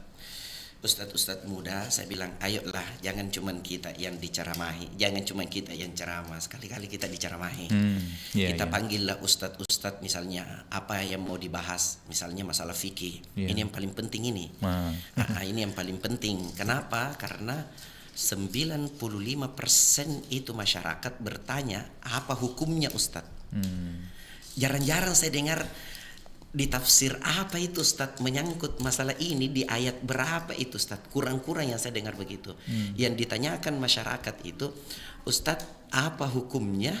muda, saya bilang ayolah, jangan cuman kita yang diceramahi, jangan cuma kita yang ceramah, sekali-kali kita diceramahi. Kita panggillah ustadz misalnya apa yang mau dibahas, misalnya masalah fikih, ini yang paling penting ini. Ini yang paling penting. Kenapa? Karena 95% itu masyarakat bertanya apa hukumnya ustadz. Jarang-jarang saya dengar ditafsir apa itu Ustadz, menyangkut masalah ini di ayat berapa itu Ustadz, kurang-kurang yang saya dengar begitu. Yang ditanyakan masyarakat itu, Ustadz apa hukumnya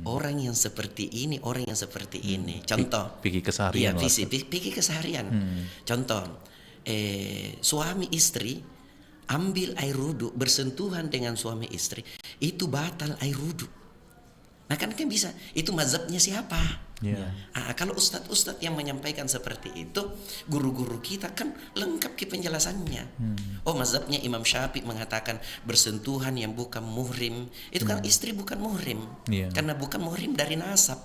orang yang seperti ini, orang yang seperti ini. Contoh fikih keseharian. Fikih keseharian. Contoh suami istri ambil air wudu, bersentuhan dengan suami istri, itu batal air wudu. Nah kan bisa, itu mazhabnya siapa? Kalau ustadz-ustadz yang menyampaikan seperti itu, guru-guru kita kan lengkap ke penjelasannya. Mazhabnya Imam Syafi'i mengatakan bersentuhan yang bukan muhrim, itu kan istri bukan muhrim, karena bukan muhrim dari nasab.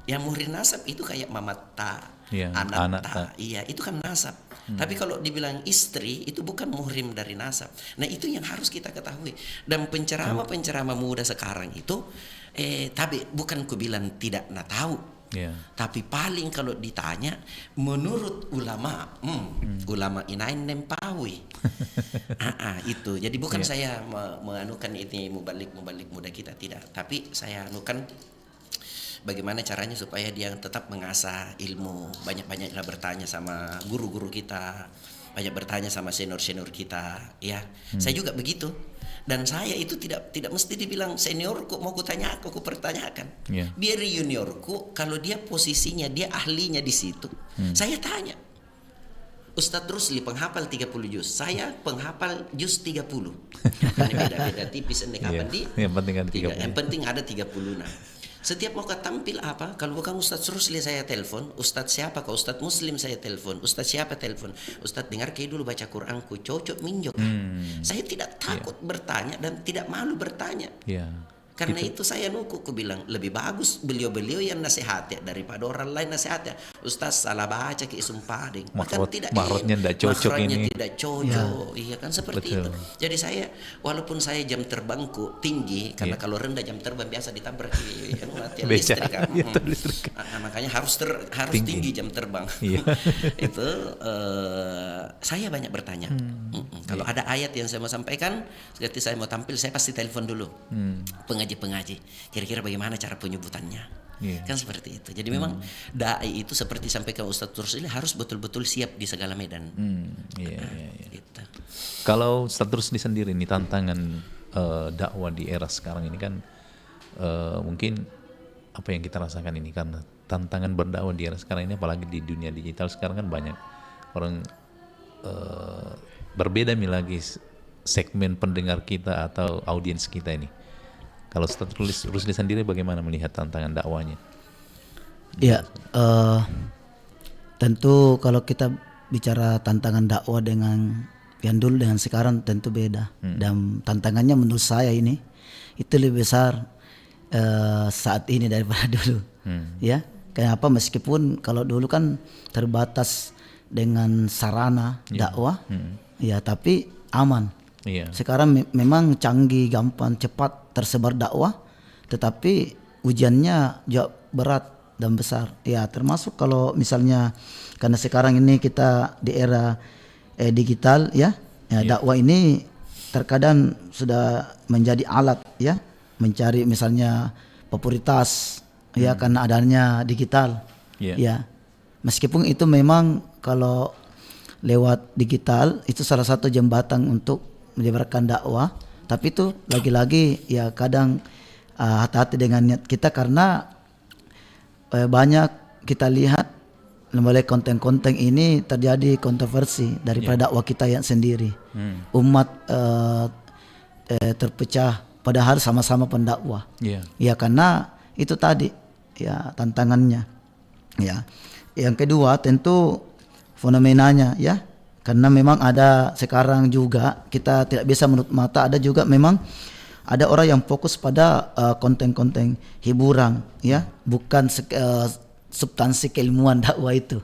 Yang muhrim nasab itu kayak mamata, anak ta, itu kan nasab. Tapi kalau dibilang istri itu bukan muhrim dari nasab. Nah itu yang harus kita ketahui. Dan penceramah muda sekarang itu tapi bukan ku bilang tidak tahu, tapi paling kalau ditanya menurut ulama, ulama inain nempawi. Itu jadi bukan saya menganukan ini mubalik muda kita, tidak, tapi saya anukan bagaimana caranya supaya dia tetap mengasah ilmu, banyak-banyaklah bertanya sama guru-guru kita, banyak bertanya sama senior-senior kita, saya juga begitu. Dan saya itu tidak mesti dibilang seniorku mau kutanya aku pertanyakan. Biar juniorku, kalau dia posisinya, dia ahlinya di situ, saya tanya. Ustadz Rusli penghafal 30 juz, saya penghafal juz 30. Ini beda-beda tipis kapan yang penting ada 30. Nah, setiap mau tampil apa, kalau bukan Ustadz Rusli saya telepon, Ustadz siapa kau, Ustadz Muslim saya telepon, Ustadz siapa telepon, Ustadz dengar kayak dulu baca Quranku, cocok minjok. Saya tidak takut bertanya dan tidak malu bertanya. Karena itu saya nuku, ku bilang lebih bagus beliau-beliau yang nasihat daripada orang lain nasihat. Ustaz salah baca ke isum pading, kan tidak tidak cocok ini. Tidak cocok. Iya kan seperti itu. Jadi saya walaupun saya jam terbangku tinggi, karena kalau rendah jam terbang biasa ditabrak listrik kan. Makanya harus tinggi jam terbang. Itu saya banyak bertanya. Kalau ada ayat yang saya mau sampaikan, seperti saya mau tampil, saya pasti telepon dulu pengaji, kira-kira bagaimana cara penyebutannya, kan seperti itu. Jadi memang dai itu seperti sampaikan Ustadz Rusli harus betul-betul siap di segala medan. Gitu. Kalau Ustadz Rusli sendiri nih tantangan dakwah di era sekarang ini kan mungkin apa yang kita rasakan ini, karena tantangan berdakwah di era sekarang ini, apalagi di dunia digital sekarang kan banyak orang berbeda lagi segmen pendengar kita atau audiens kita ini. Kalau Ustadz Rusli sendiri bagaimana melihat tantangan dakwanya? Tentu kalau kita bicara tantangan dakwah dengan yang dulu dengan sekarang tentu beda. Dan tantangannya menurut saya ini itu lebih besar saat ini daripada dulu. Kenapa? Meskipun kalau dulu kan terbatas dengan sarana dakwah, ya tapi aman. Iya. Sekarang memang canggih, gampang, cepat tersebar dakwah, tetapi ujiannya juga berat dan besar. Ya termasuk kalau misalnya karena sekarang ini kita di era digital ya, dakwah ini terkadang sudah menjadi alat ya, mencari misalnya popularitas ya karena adanya digital. Ya. Meskipun itu memang kalau lewat digital itu salah satu jembatan untuk menyebarkan dakwah, tapi itu lagi-lagi ya kadang hati-hati dengan niat kita karena banyak kita lihat melalui konten-konten ini terjadi kontroversi daripada dakwah kita yang sendiri. Umat terpecah padahal sama-sama pendakwah. Ya karena itu tadi ya tantangannya. Ya. Yang kedua tentu fenomenanya ya. Karena memang ada sekarang juga kita tidak bisa menutup mata, ada juga memang ada orang yang fokus pada konten-konten hiburan ya, bukan substansi keilmuan dakwah itu.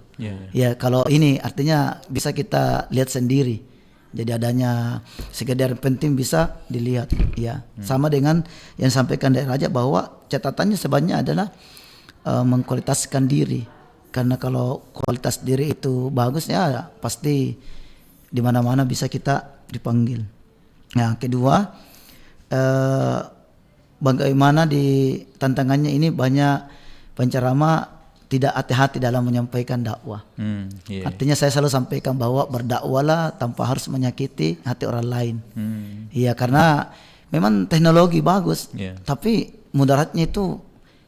Ya kalau ini artinya bisa kita lihat sendiri. Jadi adanya sekedar penting bisa dilihat ya. Sama dengan yang sampaikan dari Raja bahwa catatannya sebenarnya adalah mengkualitaskan diri. Karena kalau kualitas diri itu bagus ya pasti di mana-mana bisa kita dipanggil. Nah, kedua bagaimana di tantangannya ini banyak penceramah tidak hati-hati dalam menyampaikan dakwah. Artinya saya selalu sampaikan bahwa berdakwalah tanpa harus menyakiti hati orang lain. Iya karena memang teknologi bagus, tapi mudaratnya itu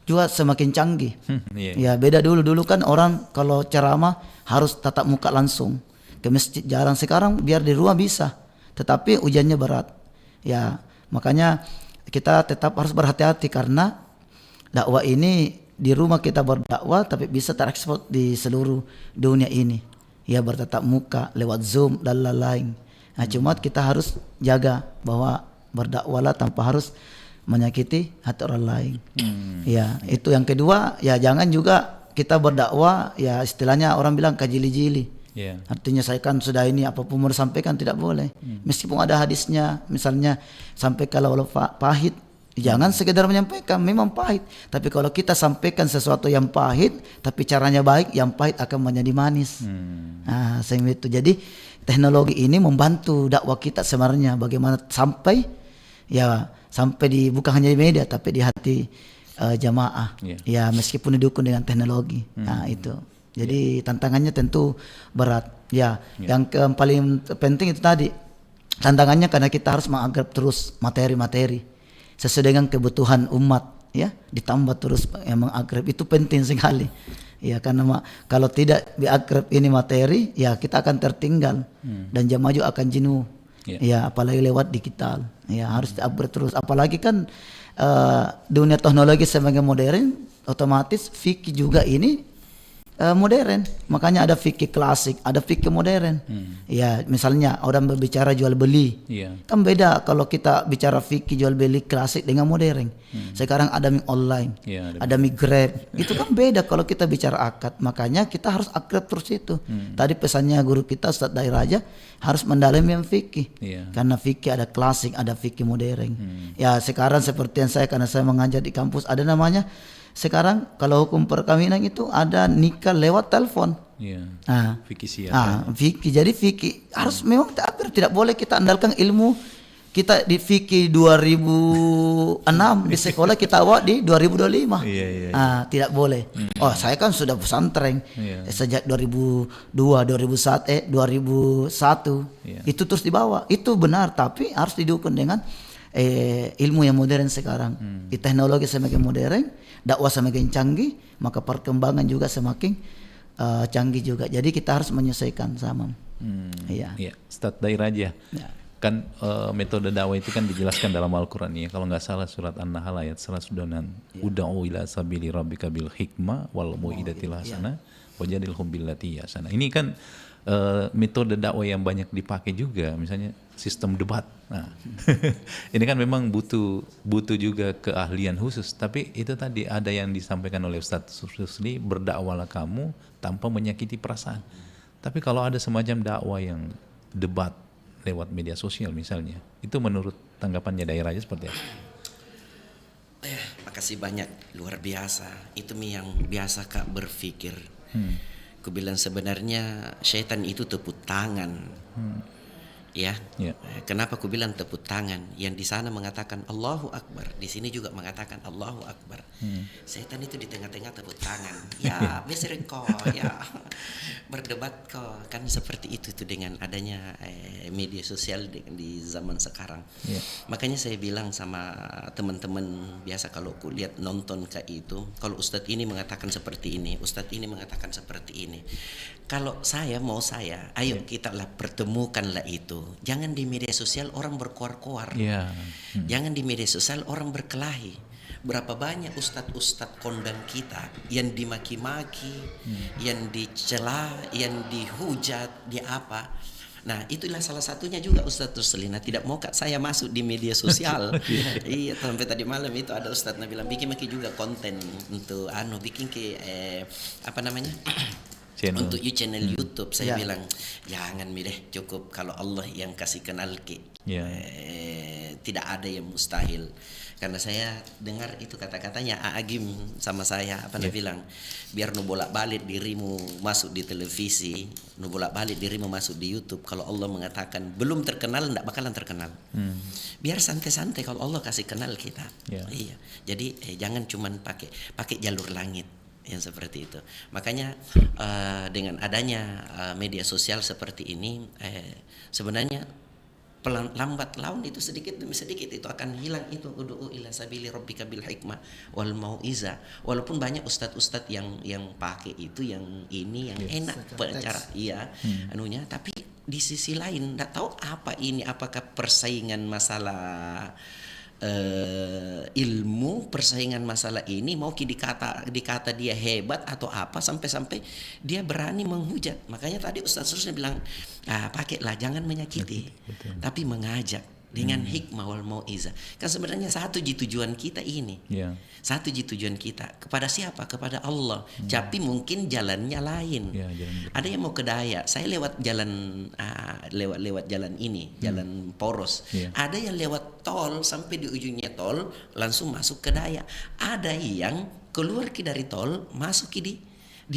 juga semakin canggih. Ya beda dulu kan orang kalau ceramah harus tatap muka langsung ke masjid, jarang. Sekarang biar di rumah bisa, tetapi ujiannya berat. Ya makanya kita tetap harus berhati-hati karena dakwah ini di rumah kita berdakwah tapi bisa terekspor di seluruh dunia ini. Ya bertatap muka lewat Zoom dan lain-lain. Nah cuma kita harus jaga bahwa berdakwahlah tanpa harus menyakiti hati orang lain. Ya itu yang kedua. Ya jangan juga kita berdakwah ya istilahnya orang bilang kajili-jili. Artinya saya kan sudah ini apapun mau disampaikan tidak boleh. Meskipun ada hadisnya misalnya sampai kalau pahit, jangan sekedar menyampaikan memang pahit. Tapi kalau kita sampaikan sesuatu yang pahit tapi caranya baik, yang pahit akan menjadi manis. Nah sehingga itu jadi teknologi ini membantu dakwah kita sebenarnya bagaimana sampai di bukan hanya di media tapi di hati jamaah. Ya meskipun didukung dengan teknologi. Nah itu. Jadi tantangannya tentu berat. Ya, yang paling penting itu tadi. Tantangannya karena kita harus menganggap terus materi-materi sesuai dengan kebutuhan umat ya, ditambah terus yang mengagrab itu penting sekali. Ya karena kalau tidak diagrab ini materi ya kita akan tertinggal dan jamaah juga akan jenuh. Ya apalagi lewat digital. Ya harus di-upgrade terus. Apalagi kan dunia teknologi semakin modern, otomatis fikih juga ini modern. Makanya ada fikih klasik, ada fikih modern. Ya misalnya orang berbicara jual beli. Kan beda kalau kita bicara fikih jual beli klasik dengan modern. Sekarang ada online, ada Grab. Itu kan beda kalau kita bicara akad. Makanya kita harus akrab terus itu. Tadi pesannya guru kita Ustaz Dai Raja harus mendalami yang fikih. Karena fikih ada klasik, ada fikih modern. Ya sekarang seperti yang karena saya mengajar di kampus ada namanya sekarang kalau hukum perkawinan itu ada nikah lewat telepon. Fikih siapa? Fikih. Jadi fikih harus memang tidak boleh kita andalkan ilmu kita di fikih 2006 di sekolah kita awak di 2025. Tidak boleh. Oh saya kan sudah pesantren sejak 2002, 2001. Itu terus dibawa. Itu benar tapi harus didukung dengan ilmu yang modern sekarang. Teknologi semakin modern, dakwah semakin canggih, maka perkembangan juga semakin canggih juga. Jadi kita harus menyesuaikan sama. Ustaz Dai Raja. Kan metode dakwah itu kan dijelaskan dalam Al-Qur'an ya. Kalau nggak salah surat An-Nahl ayat 100 Ud'u ila sabili rabbika bil hikmah wal mau'izatil hasanah wajadilhum billati hasanah. Ini kan metode dakwah yang banyak dipakai juga, misalnya sistem debat. Nah, ini kan memang butuh juga keahlian khusus. Tapi itu tadi ada yang disampaikan oleh Ustaz Rusli, berdakwalah kamu tanpa menyakiti perasaan. Tapi kalau ada semacam dakwah yang debat lewat media sosial misalnya, itu menurut tanggapannya daerahnya seperti apa? Makasih banyak, luar biasa. Itu yang biasa Kak berpikir. Ku bilang sebenarnya syaitan itu tepuk tangan. Ya. Kenapa aku bilang tepuk tangan? Yang di sana mengatakan Allahu Akbar, di sini juga mengatakan Allahu Akbar. Setan itu di tengah-tengah tepuk tangan. Ya, besar kok, ya berdebat kok, kan seperti itu tuh dengan adanya media sosial di zaman sekarang. Makanya saya bilang sama teman-teman biasa kalau aku lihat nonton kayak itu, kalau Ustadz ini mengatakan seperti ini, Ustadz ini mengatakan seperti ini. Kalau saya, ayo kita lah pertemukanlah itu. Jangan di media sosial orang berkoar-koar. Jangan di media sosial orang berkelahi. Berapa banyak ustadz-ustadz kondang kita yang dimaki-maki, yang dicela, yang dihujat, di apa. Nah, itulah salah satunya juga Ustadz Ruslina tidak mau Kak saya masuk di media sosial. Iya, sampai tadi malam itu ada Ustadz bilang bikin juga konten untuk bikin ke apa namanya? Untuk channel YouTube. Saya bilang jangan deh, cukup kalau Allah yang kasih kenal ke. Tidak ada yang mustahil. Karena saya dengar itu kata-katanya Agim sama saya bilang, biar nu bolak-balik dirimu masuk di televisi, nu bolak-balik dirimu masuk di YouTube. Kalau Allah mengatakan belum terkenal, enggak bakalan terkenal. Biar santai-santai kalau Allah kasih kenal kita. Iya. Jadi jangan cuman pakai jalur langit yang seperti itu. Makanya dengan adanya media sosial seperti ini, sebenarnya lambat laun itu sedikit demi sedikit itu akan hilang itu ud'u ila sabili rabbika bil hikmah wal mau'izah. Walaupun banyak ustadz-ustadz yang pakai itu yang ini yang enak cara anunya, tapi di sisi lain enggak tahu apa ini, apakah persaingan masalah ilmu, persaingan masalah ini mau dikata dia hebat atau apa sampai dia berani menghujat. Makanya tadi Ustaz Rusli bilang pakailah jangan menyakiti, tapi mengajak dengan hikmah wal mau'izah. Kan sebenarnya satu tujuan kita ini. Satu tujuan kita kepada siapa? Kepada Allah. Tapi mungkin jalannya lain. Ada yang mau ke Daya, saya lewat jalan lewat jalan ini, jalan poros. Ada yang lewat tol sampai di ujungnya tol langsung masuk ke Daya. Ada yang keluar dari tol masuk di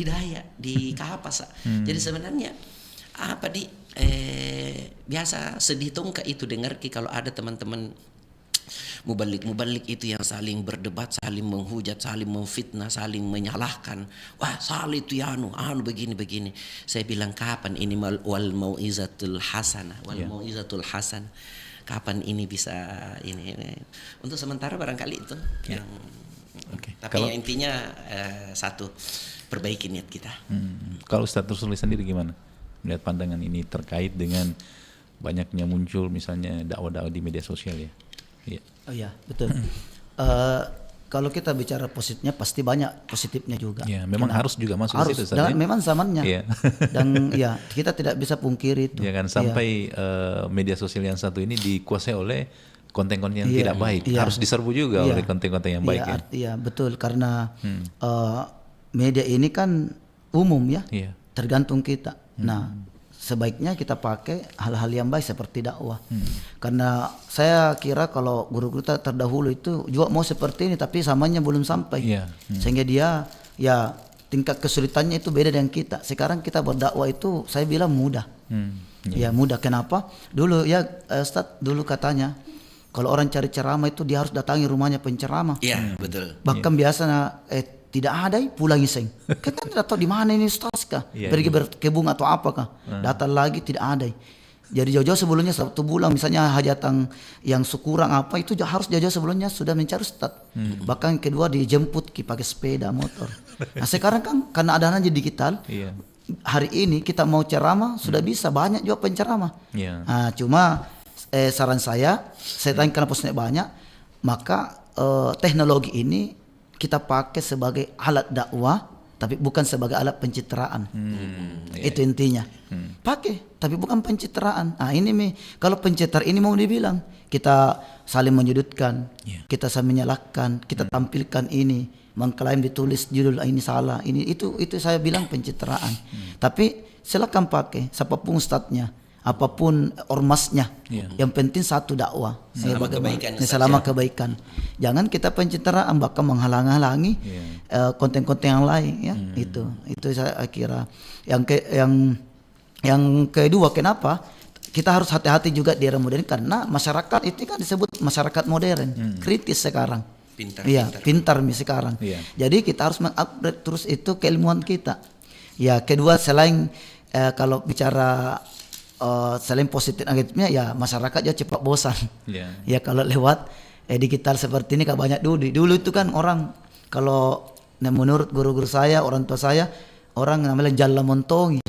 Daya, di Kapas. Jadi sebenarnya biasa sedih tongka itu dengar kalau ada teman-teman mubalik itu yang saling berdebat, saling menghujat, saling memfitnah, saling menyalahkan. Wah, salah itu ya begini. Saya bilang kapan ini wal mau'izatul hasanah, kapan ini bisa ini. Untuk sementara barangkali itu yang tapi yang intinya satu, perbaiki niat kita. Kalau Ustadz Rusli sendiri gimana melihat pandangan ini terkait dengan banyaknya muncul misalnya dakwah-dakwah di media sosial ya? Oh iya, betul. Kalau kita bicara positifnya pasti banyak positifnya juga. Memang harus juga masuk ke situ. Memang zamannya. Dan kita tidak bisa pungkiri itu. Kan sampai media sosial yang satu ini dikuasai oleh konten-konten yang tidak baik. Harus diserbu juga oleh konten-konten yang baik. Iya, betul, karena media ini kan umum ya. Tergantung kita. Nah, sebaiknya kita pakai hal-hal yang baik seperti dakwah. Karena saya kira kalau guru-guru terdahulu itu juga mau seperti ini tapi zamannya belum sampai. Sehingga dia tingkat kesulitannya itu beda dengan kita. Sekarang kita berdakwah itu saya bilang mudah. Mudah. Kenapa? Dulu Ustadz dulu katanya kalau orang cari ceramah itu dia harus datangi rumahnya penceramah. Iya, betul. Bahkan biasanya tidak ada pulang iseng. Kita tidak tahu di mana ini Ustaz kah? Pergi berkebun atau apakah? Datang lagi tidak ada. Jadi jauh-jauh sebelumnya 1 bulan misalnya hajatan yang sekurang apa itu harus jauh-jauh sebelumnya sudah mencari Ustaz. Bahkan kedua dijemput pakai sepeda motor. Nah sekarang kan karena adanya digital. Hari ini kita mau ceramah sudah bisa banyak juga penceramah. Nah, cuma saran saya tanya kenapa posnya banyak, maka teknologi ini kita pakai sebagai alat dakwah tapi bukan sebagai alat pencitraan. Itu intinya. Pakai tapi bukan pencitraan. Nah ini kalau pencitraan ini mau dibilang kita saling menyudutkan, kita saling menyalahkan, kita tampilkan ini, mengklaim ditulis judul ini salah, ini itu saya bilang pencitraan. Tapi silakan pakai siapapun ustadznya, apapun ormasnya. Yang penting satu dakwah. Selama kebaikan, selama kebaikan. Jangan kita pencitraan bahkan menghalang-halangi konten-konten yang lain ya. Itu saya kira. Yang kedua, kenapa kita harus hati-hati juga di era modern, karena masyarakat itu kan disebut masyarakat modern, kritis sekarang. Pintar sekarang. Jadi kita harus mengupgrade terus itu keilmuan kita. Ya, kedua selain kalau bicara selain positif negatifnya, ya masyarakat ya cepat bosan. Ya kalau lewat digital seperti ini, banyak dulu itu kan orang, kalau menurut guru-guru saya, orang tua saya, orang namanya jalla montongi.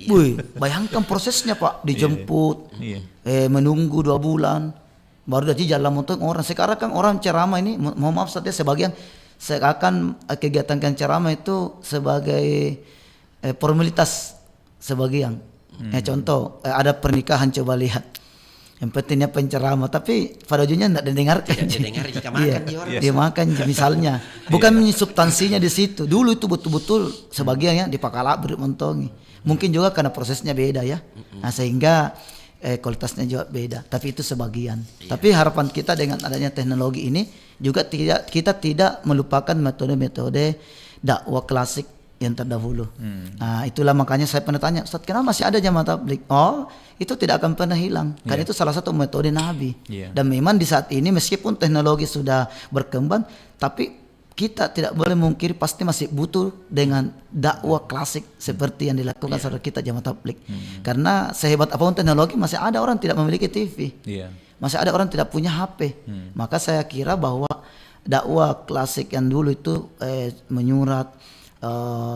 Wih, bayangkan prosesnya Pak, dijemput, menunggu 2 bulan, baru jadi jalla montongi orang. Sekarang kan orang ceramah ini, mohon maaf saja sebagian, seakan kegiatan ceramah itu sebagai formalitas sebagian. Contoh, ada pernikahan, coba lihat. Yang pentingnya penceramah, tapi pada ujungnya tidak didengarkan. Dia makan misalnya, bukan substansinya di situ. Dulu itu betul-betul sebagian ya dipakala bermontongi. Mungkin juga karena prosesnya beda ya, nah, sehingga kualitasnya juga beda. Tapi itu sebagian. Tapi harapan kita dengan adanya teknologi ini juga kita tidak melupakan metode-metode dakwah klasik yang terdahulu. Nah, itulah makanya saya pernah tanya, Ustaz, kenapa masih ada jamaah tabligh? Oh, itu tidak akan pernah hilang. Karena itu salah satu metode Nabi. Dan memang di saat ini meskipun teknologi sudah berkembang, tapi kita tidak boleh mungkiri pasti masih butuh dengan dakwah klasik seperti yang dilakukan saudara kita jamaah tabligh. Karena sehebat apapun teknologi, masih ada orang tidak memiliki TV. Masih ada orang tidak punya HP. Maka saya kira bahwa dakwah klasik yang dulu itu menyurat,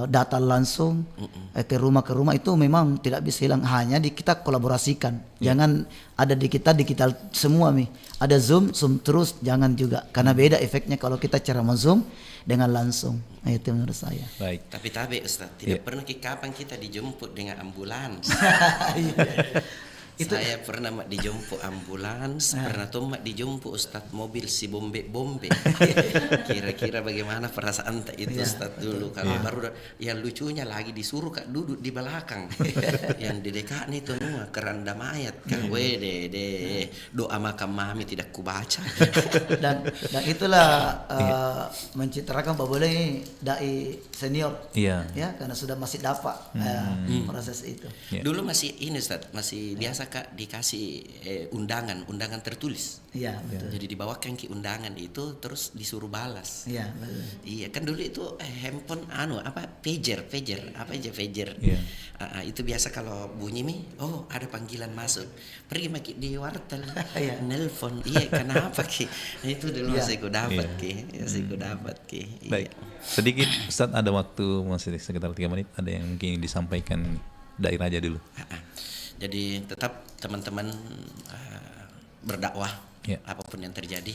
data langsung ke rumah itu memang tidak bisa hilang, hanya kita kolaborasikan. Jangan ada di kita digital semua ada zoom terus, jangan juga, karena beda efeknya kalau kita cara zoom dengan langsung. Itu menurut saya. Baik. Tapi Ustaz, tidak pernah kapan kita dijemput dengan ambulans. Saya pernah dijemput ambulans, pernah tuh dijemput Ustadz mobil si bombe. Kira-kira bagaimana perasaan itu Ustadz dulu, kalau baru yang lucunya lagi disuruh Kak duduk di belakang. Yang di dekat nih tuh keranda mayat kan, doa makam mami tidak kubaca. dan itulah mencitrakan Pak Bole ini dai senior. Ya, karena sudah masih dapat proses itu. Dulu masih ini Ustadz, masih biasa Kak dikasih undangan tertulis. Iya, betul. Jadi dibawakan ke undangan itu, terus disuruh balas. Iya, betul. Iya, kan dulu itu handphone pager, pager. Itu biasa kalau bunyi ada panggilan masuk. Pergi di wartel, nelpon. Iya, kenapa Ki? Itu dulu masih ku dapat Ki. Baik. Sedikit Ustaz, ada waktu masih sekitar 3 menit, ada yang mungkin disampaikan dari Raja dulu. Jadi tetap teman-teman berdakwah apapun yang terjadi,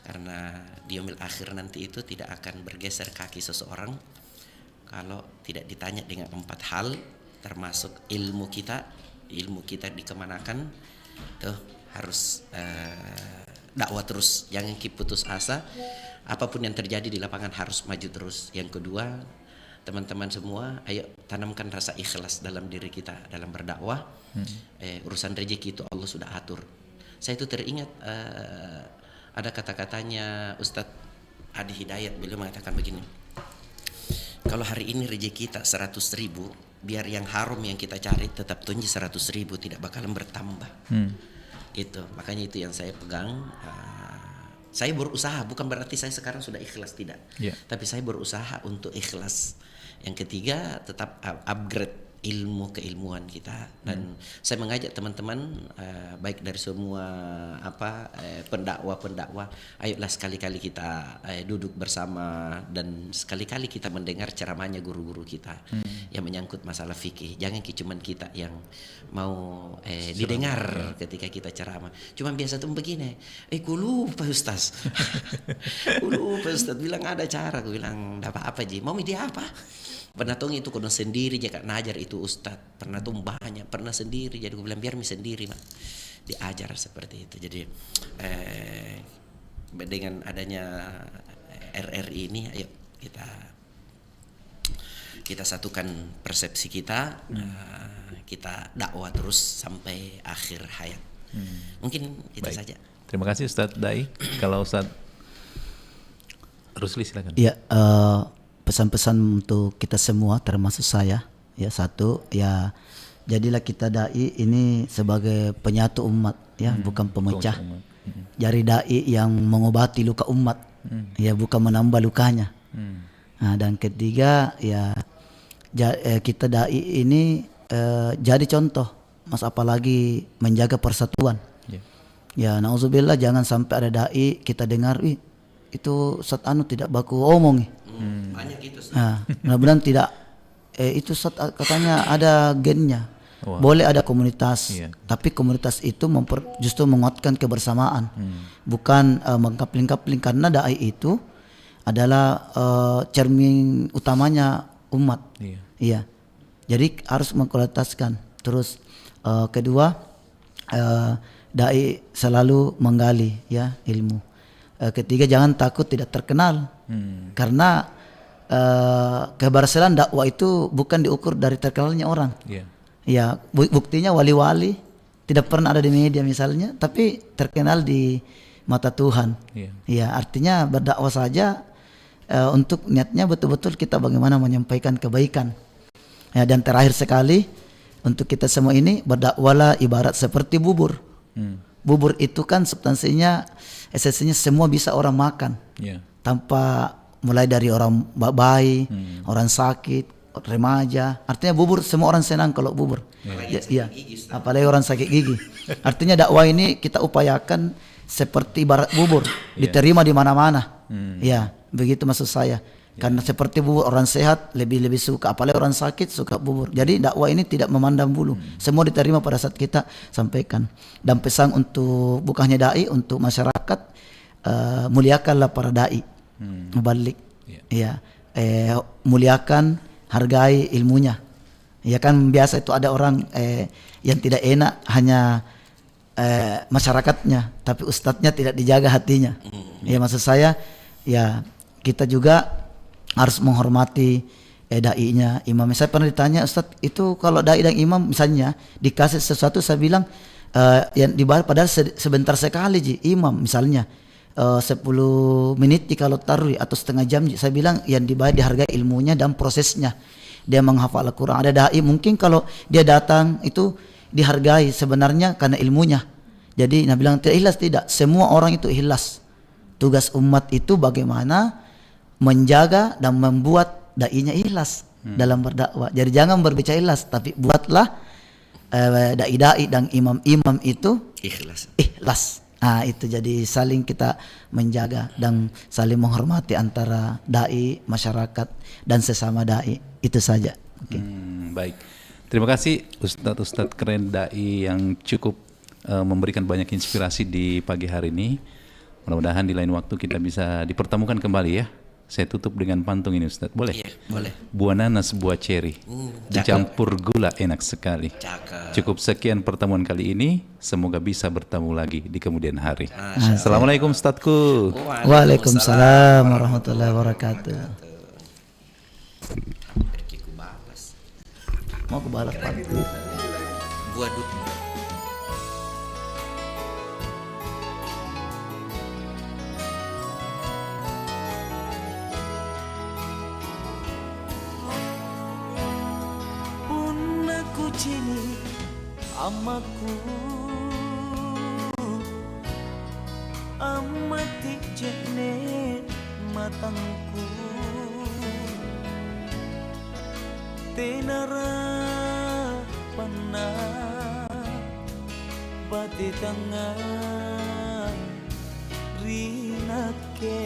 karena di yaumil akhir nanti itu tidak akan bergeser kaki seseorang kalau tidak ditanya dengan 4 hal, termasuk ilmu kita dikemanakan. Tuh harus dakwah terus, jangan putus asa. Apapun yang terjadi di lapangan harus maju terus. Yang kedua, teman-teman semua, ayo tanamkan rasa ikhlas dalam diri kita dalam berdakwah. Urusan rezeki itu Allah sudah atur. Saya itu teringat ada kata-katanya Ustadz Adi Hidayat, beliau mengatakan begini, kalau hari ini rezeki kita 100.000, biar yang haram yang kita cari tetap tunji 100.000, tidak bakalan bertambah. Itu makanya itu yang saya pegang. Saya berusaha, bukan berarti saya sekarang sudah ikhlas, tidak. Tapi saya berusaha untuk ikhlas. Yang ketiga, tetap upgrade keilmuan kita. Dan saya mengajak teman-teman baik dari semua pendakwa, ayolah sekali-kali kita duduk bersama dan sekali-kali kita mendengar ceramahnya guru-guru kita yang menyangkut masalah fikih. Jangan cuman kita yang mau didengar ketika kita ceramah. Cuma biasa tuh begini, ku lupa Ustaz. Bilang ada cara, aku bilang enggak apa-apa Ji. Mau dia apa? Pernah tuh itu kuno sendiri Kak Najar itu Ustadz, pernah tuh banyak, pernah sendiri, jadi gue bilang biar sendiri Mak diajar seperti itu. Jadi dengan adanya RRI ini, ayo kita kita satukan persepsi kita, kita dakwah terus sampai akhir hayat. Mungkin itu Baik. saja. Terima kasih Ustadz Dai. Kalau Ustadz Rusli silakan. Ya, pesan-pesan untuk kita semua termasuk saya, ya satu, ya jadilah kita dai ini sebagai penyatu umat, ya bukan pemecah. Jadi dai yang mengobati luka umat, ya bukan menambah lukanya. Nah, dan ketiga, ya kita dai ini jadi contoh, mas, apalagi menjaga persatuan. Ya, nauzubillah, jangan sampai ada dai kita dengar, itu Ustadz anu tidak baku omong. Banyak itu. Nah, mudah-mudahan tidak. Itu Ustadz katanya ada gennya. Wah. Boleh ada komunitas, Iya. tapi komunitas itu justru menguatkan kebersamaan, bukan mengkapling-kapling, karena dai itu adalah cermin utamanya umat. Iya. Iya. Jadi harus mengkualitaskan. Terus kedua, dai selalu menggali, ya, ilmu. Ketiga, jangan takut tidak terkenal, karena keberhasilan dakwah itu bukan diukur dari terkenalnya orang. Iya. Ya, buktinya wali-wali tidak pernah ada di media misalnya, tapi terkenal di mata Tuhan. Iya. Ya, artinya berdakwah saja untuk niatnya betul-betul kita bagaimana menyampaikan kebaikan. Ya, dan terakhir sekali untuk kita semua ini, berdakwahlah ibarat seperti bubur. Bubur itu kan substansinya, esensinya semua bisa orang makan, Iya. tanpa mulai dari orang bayi, orang sakit, remaja. Artinya bubur semua orang senang kalau bubur. Iya. Apalagi orang sakit gigi. Artinya dakwah ini kita upayakan seperti ibarat bubur, diterima di mana-mana. Ya, begitu maksud saya. Karena seperti bubur, orang sehat lebih suka, apalagi orang sakit suka bubur. Jadi dakwah ini tidak memandang bulu, semua diterima pada saat kita sampaikan. Dan pesan untuk bukan hanya dai, untuk masyarakat, muliakanlah para dai, mubalik. Ya, muliakan, hargai ilmunya. Ya kan biasa itu ada orang yang tidak enak hanya masyarakatnya, tapi ustadznya tidak dijaga hatinya. Ya, maksud saya, ya kita juga harus menghormati dai-nya, imamnya. Saya pernah ditanya, Ustadz, itu kalau dai dan imam misalnya dikasih sesuatu, saya bilang yang dibayar padahal sebentar sekali ji, imam misalnya 10 menit kalau taruh atau setengah jam, saya bilang yang dibayar dihargai ilmunya dan prosesnya. Dia menghafal Al-Quran. Ada dai mungkin kalau dia datang itu dihargai sebenarnya karena ilmunya. Jadi Nabi bilang tidak ikhlas, tidak. Semua orang itu ikhlas. Tugas umat itu bagaimana menjaga dan membuat dai-nya ikhlas dalam berdakwah. Jadi jangan berbicara ikhlas, tapi buatlah dai-dai dan imam-imam itu ikhlas. Nah, itu jadi saling kita menjaga dan saling menghormati antara dai, masyarakat dan sesama dai. Itu saja. Okay. Baik. Terima kasih Ustadz keren dai yang cukup memberikan banyak inspirasi di pagi hari ini. Mudah-mudahan di lain waktu kita bisa dipertemukan kembali ya. Saya tutup dengan pantun ini Ustadz, boleh? Iya, boleh. Buah nanas, buah ceri, dicampur gula enak sekali. Cakep. Cukup sekian pertemuan kali ini, semoga bisa bertemu lagi di kemudian hari. Assalamualaikum Ustadzku. Waalaikumsalam warahmatullahi wabarakatuh. Mau ke balas pantun. Buat Cini amaku amati jene matangku tenara panah bati tangan rinake